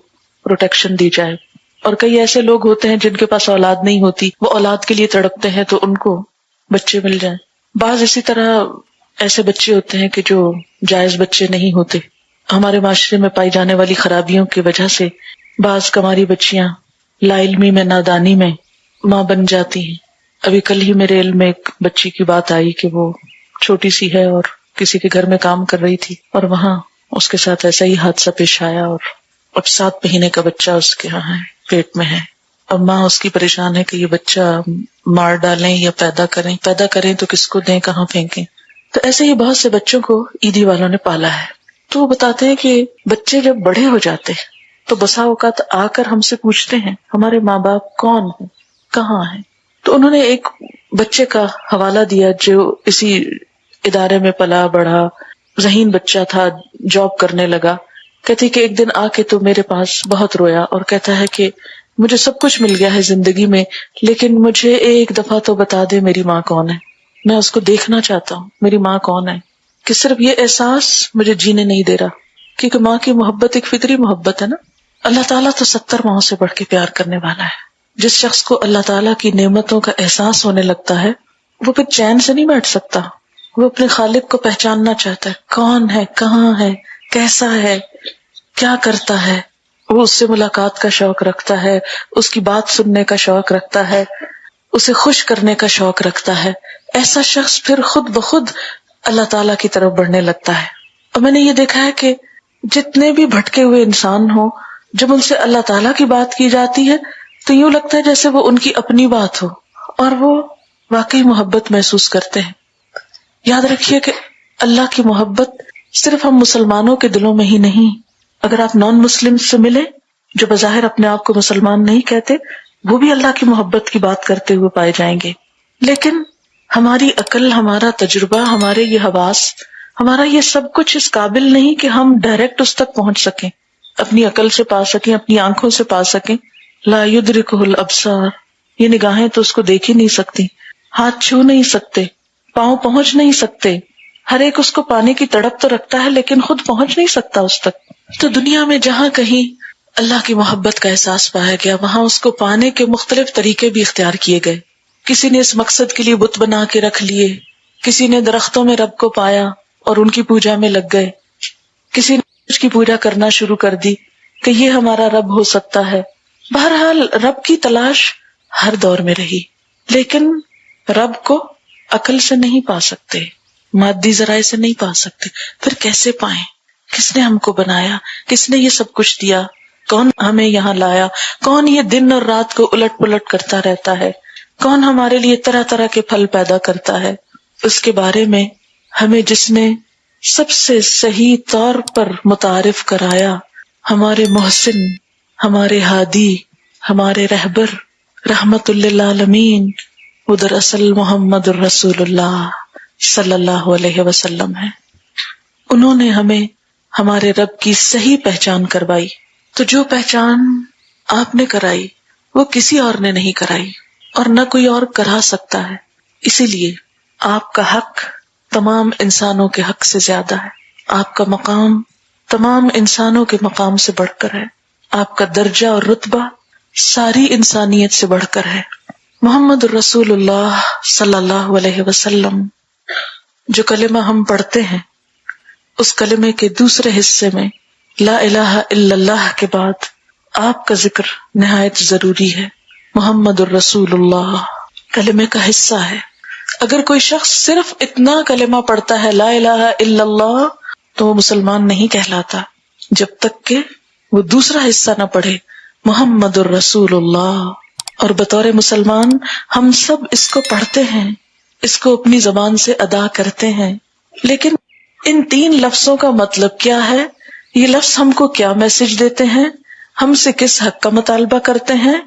پروٹیکشن دی جائے۔ اور کئی ایسے لوگ ہوتے ہیں جن کے پاس اولاد نہیں ہوتی، وہ اولاد کے لیے تڑپتے ہیں تو ان کو بچے مل جائیں۔ بعض اسی طرح ایسے بچے ہوتے ہیں کہ جو جائز بچے نہیں ہوتے۔ ہمارے معاشرے میں پائی جانے والی خرابیوں کی وجہ سے بعض کماری بچیاں لا علمی میں، نادانی میں ماں بن جاتی ہیں۔ ابھی کل ہی میرے علم میں ایک بچی کی بات آئی کہ وہ چھوٹی سی ہے اور کسی کے گھر میں کام کر رہی تھی، اور وہاں اس کے ساتھ ایسا ہی حادثہ پیش آیا، اور 7 مہینے کا بچہ اس کے ہاں ہے، پیٹ میں ہے۔ اب ماں اس کی پریشان ہے کہ یہ بچہ مار ڈالیں یا پیدا کریں تو کس کو دیں، کہاں پھینکیں۔ تو ایسے ہی بہت سے بچوں کو ایدھی والوں نے پالا ہے۔ تو وہ بتاتے ہیں کہ بچے جب بڑے ہو جاتے ہیں تو بسا اوقات آ کر ہم سے پوچھتے ہیں ہمارے ماں باپ کون ہیں، کہاں ہیں۔ تو انہوں نے ایک بچے کا حوالہ دیا جو اسی ادارے میں پلا بڑھا، ذہین بچہ تھا، جاب کرنے لگا۔ کہتی کہ ایک دن آ کے تو میرے پاس بہت رویا اور کہتا ہے کہ مجھے سب کچھ مل گیا ہے زندگی میں، لیکن مجھے ایک دفعہ تو بتا دے میری ماں کون ہے، میں اس کو دیکھنا چاہتا ہوں، میری ماں کون ہے۔ کہ صرف یہ احساس مجھے جینے نہیں دے رہا، کیونکہ ماں کی محبت ایک فطری محبت ہے نا۔ اللہ تعالیٰ تو 70 ماؤں سے بڑھ کے پیار کرنے والا ہے۔ جس شخص کو اللہ تعالیٰ کی نعمتوں کا احساس ہونے لگتا ہے وہ پھر چین سے نہیں بیٹھ سکتا، وہ اپنے خالق کو پہچاننا چاہتا ہے، کون ہے، کہاں ہے، کیسا ہے، کیا کرتا ہے۔ وہ اس سے ملاقات کا شوق رکھتا ہے، اس کی بات سننے کا شوق رکھتا ہے، اسے خوش کرنے کا شوق رکھتا ہے۔ ایسا شخص پھر خود بخود اللہ تعالیٰ کی طرف بڑھنے لگتا ہے۔ اور میں نے یہ دیکھا ہے کہ جتنے بھی بھٹکے ہوئے انسان ہوں، جب ان سے اللہ تعالیٰ کی بات کی جاتی ہے تو یوں لگتا ہے جیسے وہ ان کی اپنی بات ہو، اور وہ واقعی محبت محسوس کرتے ہیں۔ یاد رکھیے کہ اللہ کی محبت صرف ہم مسلمانوں کے دلوں میں ہی نہیں، اگر آپ نان مسلم سے ملیں جو بظاہر اپنے آپ کو مسلمان نہیں کہتے، وہ بھی اللہ کی محبت کی بات کرتے ہوئے پائے جائیں گے۔ لیکن ہماری عقل، ہمارا تجربہ، ہمارے یہ حواس، ہمارا یہ سب کچھ اس قابل نہیں کہ ہم ڈائریکٹ اس تک پہنچ سکیں، اپنی عقل سے پا سکیں، اپنی آنکھوں سے پا سکیں۔ لا یدرکہ الابصار، یہ نگاہیں تو اس کو دیکھ ہی نہیں سکتی، ہاتھ چھو نہیں سکتے، پاؤں پہنچ نہیں سکتے۔ ہر ایک اس کو پانے کی تڑپ تو رکھتا ہے لیکن خود پہنچ نہیں سکتا اس تک۔ تو دنیا میں جہاں کہیں اللہ کی محبت کا احساس پایا گیا، وہاں اس کو پانے کے مختلف طریقے بھی اختیار کیے گئے۔ کسی نے اس مقصد کے لیے بت بنا کے رکھ لیے، کسی نے درختوں میں رب کو پایا اور ان کی پوجا میں لگ گئے، کسی نے اس کی پوجا کرنا شروع کر دی کہ یہ ہمارا رب ہو سکتا ہے۔ بہرحال رب کی تلاش ہر دور میں رہی، لیکن رب کو عقل سے نہیں پا سکتے، مادی ذرائع سے نہیں پا سکتے۔ پھر کیسے پائیں؟ کس نے ہم کو بنایا؟ کس نے یہ سب کچھ دیا؟ کون ہمیں یہاں لایا؟ کون یہ دن اور رات کو الٹ پلٹ کرتا رہتا ہے؟ کون ہمارے لیے طرح طرح کے پھل پیدا کرتا ہے؟ اس کے بارے میں ہمیں جس نے سب سے صحیح طور پر متعارف کرایا، ہمارے محسن، ہمارے ہادی، ہمارے رہبر رحمت للعالمین، وہ دراصل محمد الرسول اللہ صلی اللہ علیہ وسلم ہے۔ انہوں نے ہمیں ہمارے رب کی صحیح پہچان کروائی، تو جو پہچان آپ نے کرائی وہ کسی اور نے نہیں کرائی اور نہ کوئی اور کرا سکتا ہے۔ اسی لیے آپ کا حق تمام انسانوں کے حق سے زیادہ ہے، آپ کا مقام تمام انسانوں کے مقام سے بڑھ کر ہے، آپ کا درجہ اور رتبہ ساری انسانیت سے بڑھ کر ہے۔ محمد الرسول اللہ صلی اللہ علیہ وسلم جو کلمہ ہم پڑھتے ہیں، اس کلمے کے دوسرے حصے میں لا الہ الا اللہ کے بعد آپ کا ذکر نہایت ضروری ہے۔ محمد الرسول اللہ کلمے کا حصہ ہے۔ اگر کوئی شخص صرف اتنا کلمہ پڑھتا ہے لا الہ الا اللہ تو وہ مسلمان نہیں کہلاتا جب تک کہ وہ دوسرا حصہ نہ پڑھے محمد الرسول اللہ۔ اور بطور مسلمان ہم سب اس کو پڑھتے ہیں، اس کو اپنی زبان سے ادا کرتے ہیں، لیکن ان تین لفظوں کا مطلب کیا ہے، یہ لفظ ہم کو کیا میسج دیتے ہیں، ہم سے کس حق کا مطالبہ کرتے ہیں،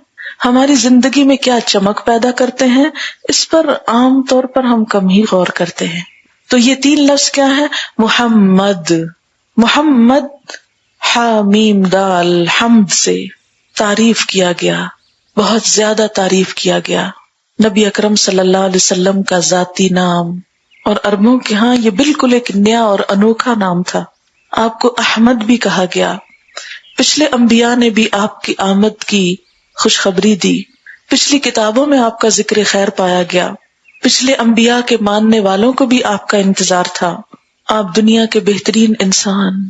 ہماری زندگی میں کیا چمک پیدا کرتے ہیں، اس پر عام طور پر ہم کم ہی غور کرتے ہیں۔ تو یہ تین لفظ کیا ہے؟ محمد، محمد حامیم دال حمد سے تعریف کیا گیا، بہت زیادہ تعریف کیا گیا، نبی اکرم صلی اللہ علیہ وسلم کا ذاتی نام، اور عربوں کے ہاں یہ بالکل ایک نیا اور انوکھا نام تھا۔ آپ کو احمد بھی کہا گیا۔ پچھلے انبیاء نے بھی آپ کی آمد کی خوشخبری دی، پچھلی کتابوں میں آپ کا ذکر خیر پایا گیا، پچھلے انبیاء کے ماننے والوں کو بھی آپ کا انتظار تھا۔ آپ دنیا کے بہترین انسان،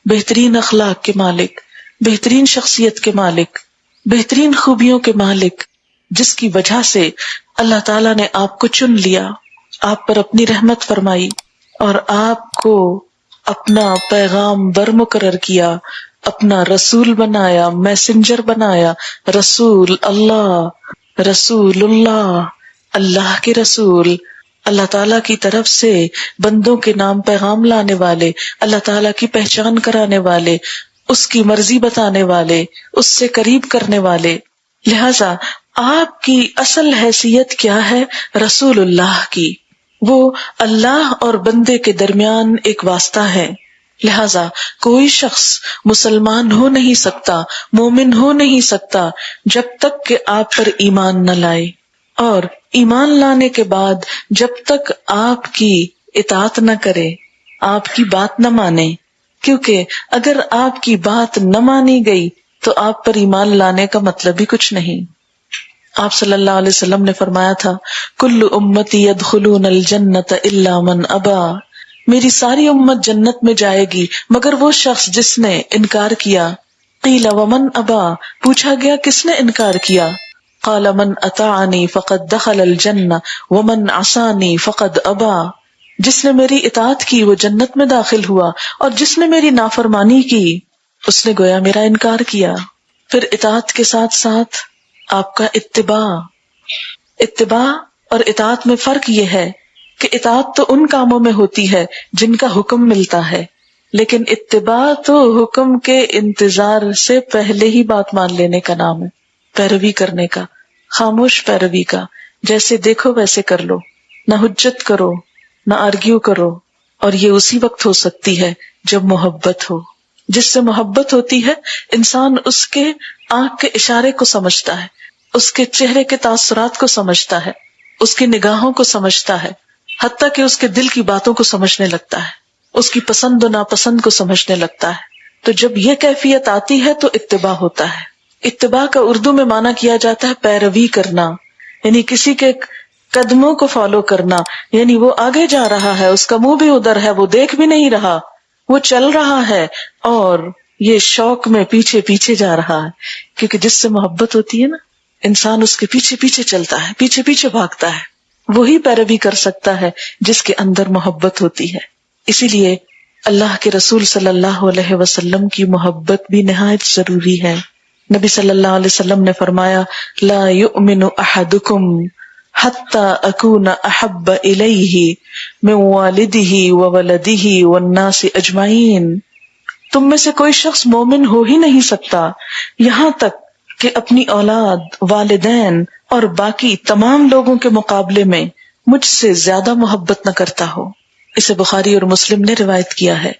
بہترین اخلاق کے مالک، بہترین شخصیت کے مالک، بہترین خوبیوں کے مالک، جس کی وجہ سے اللہ تعالیٰ نے آپ کو چن لیا، آپ پر اپنی رحمت فرمائی اور آپ کو اپنا پیغام بر مقرر کیا، اپنا رسول بنایا، میسنجر بنایا، رسول اللہ، اللہ کے رسول، اللہ تعالیٰ کی طرف سے بندوں کے نام پیغام لانے والے، اللہ تعالیٰ کی پہچان کرانے والے، اس کی مرضی بتانے والے، اس سے قریب کرنے والے۔ لہذا آپ کی اصل حیثیت کیا ہے؟ رسول اللہ کی۔ وہ اللہ اور بندے کے درمیان ایک واسطہ ہے۔ لہذا کوئی شخص مسلمان ہو نہیں سکتا، مومن ہو نہیں سکتا جب تک کہ آپ پر ایمان نہ لائے، اور ایمان لانے کے بعد جب تک آپ کی اطاعت نہ کرے، آپ کی بات نہ مانے، کیونکہ اگر آپ کی بات نہ مانی گئی تو آپ پر ایمان لانے کا مطلب ہی کچھ نہیں۔ آپ صلی اللہ علیہ وسلم نے فرمایا تھا کل امتی یدخلون الجنت الا من ابا، میری ساری امت جنت میں جائے گی مگر وہ شخص جس نے انکار کیا۔ قیل ومن ابا، پوچھا گیا کس نے انکار کیا؟ قال من اطاعنی فقد دخل الجنہ ومن عصانی فقد ابا، جس نے میری اطاعت کی وہ جنت میں داخل ہوا اور جس نے میری نافرمانی کی اس نے گویا میرا انکار کیا۔ پھر اطاعت کے ساتھ ساتھ آپ کا اتباع اور اطاعت میں فرق یہ ہے کہ اطاعت تو ان کاموں میں ہوتی ہے جن کا حکم ملتا ہے، لیکن اتباع تو حکم کے انتظار سے پہلے ہی بات مان لینے کا نام ہے، پیروی کرنے کا، خاموش پیروی کا، جیسے دیکھو ویسے کر لو، نہ حجت کرو نہ آرگیو کرو، اور یہ اسی وقت ہو سکتی ہے جب محبت ہو۔ جس سے محبت ہوتی ہے انسان اس کے آنکھ کے اشارے کو سمجھتا ہے، اس کے چہرے کے تاثرات کو سمجھتا ہے، اس کی نگاہوں کو سمجھتا ہے، حتیٰ کہ اس کے دل کی باتوں کو سمجھنے لگتا ہے، اس کی پسند و ناپسند کو سمجھنے لگتا ہے۔ تو جب یہ کیفیت آتی ہے تو اتباع ہوتا ہے۔ اتباع کا اردو میں معنی کیا جاتا ہے پیروی کرنا، یعنی کسی کے قدموں کو فالو کرنا، یعنی وہ آگے جا رہا ہے، اس کا منہ بھی ادھر ہے، وہ دیکھ بھی نہیں رہا، وہ چل رہا ہے اور یہ شوق میں پیچھے پیچھے جا رہا ہے، کیونکہ جس سے محبت ہوتی ہے نا انسان اس کے پیچھے پیچھے چلتا ہے، پیچھے پیچھے بھاگتا ہے، وہی پیروی کر سکتا ہے جس کے اندر محبت ہوتی ہے۔ اسی لیے اللہ کے رسول صلی اللہ علیہ وسلم کی محبت بھی نہایت ضروری ہے۔ نبی صلی اللہ علیہ وسلم نے فرمایا لا یؤمن احدکم حتی اکون احب الیہ من والدہ وولدہ والناس اجمعین، تم میں سے کوئی شخص مومن ہو ہی نہیں سکتا یہاں تک کہ اپنی اولاد، والدین اور باقی تمام لوگوں کے مقابلے میں مجھ سے زیادہ محبت نہ کرتا ہو. اسے بخاری اور مسلم نے روایت کیا ہے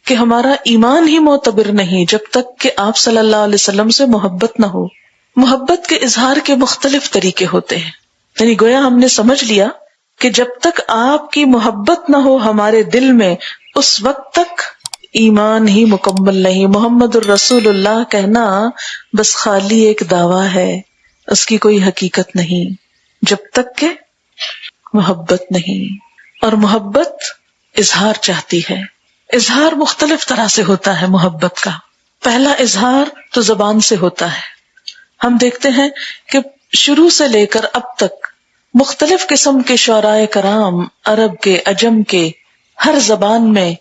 کہ ہمارا ایمان ہی معتبر نہیں جب تک کہ آپ صلی اللہ علیہ وسلم سے محبت نہ ہو. محبت کے اظہار کے مختلف طریقے ہوتے ہیں، یعنی گویا ہم نے سمجھ لیا کہ جب تک آپ کی محبت نہ ہو ہمارے دل میں، اس وقت تک ایمان ہی مکمل نہیں. محمد الرسول اللہ کہنا بس خالی ایک دعویٰ ہے، اس کی کوئی حقیقت نہیں جب تک کہ محبت نہیں. اور محبت اظہار چاہتی ہے. اظہار مختلف طرح سے ہوتا ہے محبت کا. پہلا اظہار تو زبان سے ہوتا ہے. ہم دیکھتے ہیں کہ شروع سے لے کر اب تک مختلف قسم کے شعراء کرام، عرب کے، عجم کے، ہر زبان میں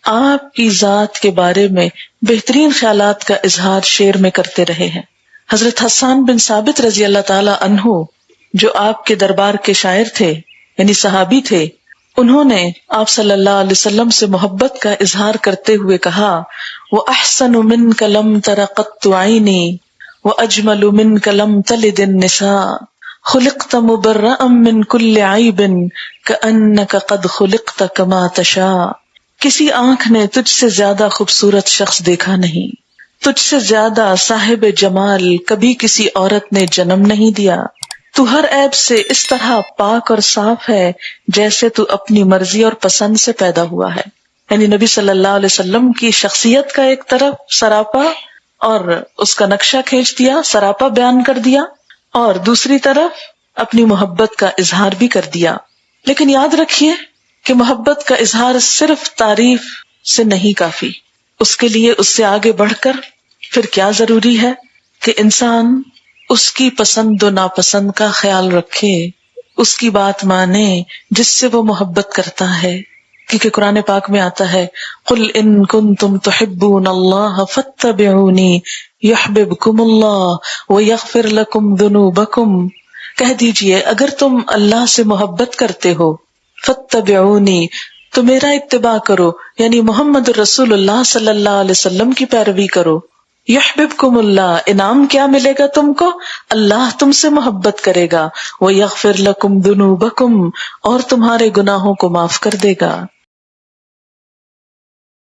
آپ کی ذات کے بارے میں بہترین خیالات کا اظہار شعر میں کرتے رہے ہیں. حضرت حسان بن ثابت رضی اللہ تعالی عنہ جو آپ کے دربار کے شاعر تھے، یعنی صحابی تھے، انہوں نے آپ صلی اللہ علیہ وسلم سے محبت کا اظہار کرتے ہوئے کہا وَأَحْسَنُ مِنْكَ لَمْ تَرَ قَطُّ عَيْنِي وَأَجْمَلُ مِنْكَ لَمْ تَلِدِ النِّسَاءُ خُلِقْتَ مُبَرَّأً مِنْ كُلِّ عَيْبٍ كَأَنَّكَ قَدْ خُلِقْتَ كَمَا تَشَاءُ. کسی آنکھ نے تجھ سے زیادہ خوبصورت شخص دیکھا نہیں، تجھ سے زیادہ صاحب جمال کبھی کسی عورت نے جنم نہیں دیا. تو ہر عیب سے اس طرح پاک اور صاف ہے جیسے تو اپنی مرضی اور پسند سے پیدا ہوا ہے. یعنی نبی صلی اللہ علیہ وسلم کی شخصیت کا ایک طرف سراپا اور اس کا نقشہ کھینچ دیا، سراپا بیان کر دیا، اور دوسری طرف اپنی محبت کا اظہار بھی کر دیا. لیکن یاد رکھیے کہ محبت کا اظہار صرف تعریف سے نہیں کافی. اس کے لیے اس سے آگے بڑھ کر پھر کیا ضروری ہے کہ انسان اس کی پسند و ناپسند کا خیال رکھے، اس کی بات مانے جس سے وہ محبت کرتا ہے. کیونکہ قرآن پاک میں آتا ہے قُلْ إِن كُنتُمْ تُحِبُّونَ اللَّهَ فَاتَّبِعُونِي يُحْبِبْكُمُ اللَّهُ وَيَغْفِرْ لَكُمْ ذُنُوبَكُمْ. کہہ دیجئے اگر تم اللہ سے محبت کرتے ہو فَاتَّبِعُونِي تو میرا اتباع کرو، یعنی محمد الرسول اللہ صلی اللہ علیہ وسلم کی پیروی کرو. یحببکم اللہ، انعام کیا ملے گا تم کو؟ اللہ تم سے محبت کرے گا. وَیَغْفِرْ لَكُمْ ذُنُوبَكُمْ، اور تمہارے گناہوں کو معاف کر دے گا.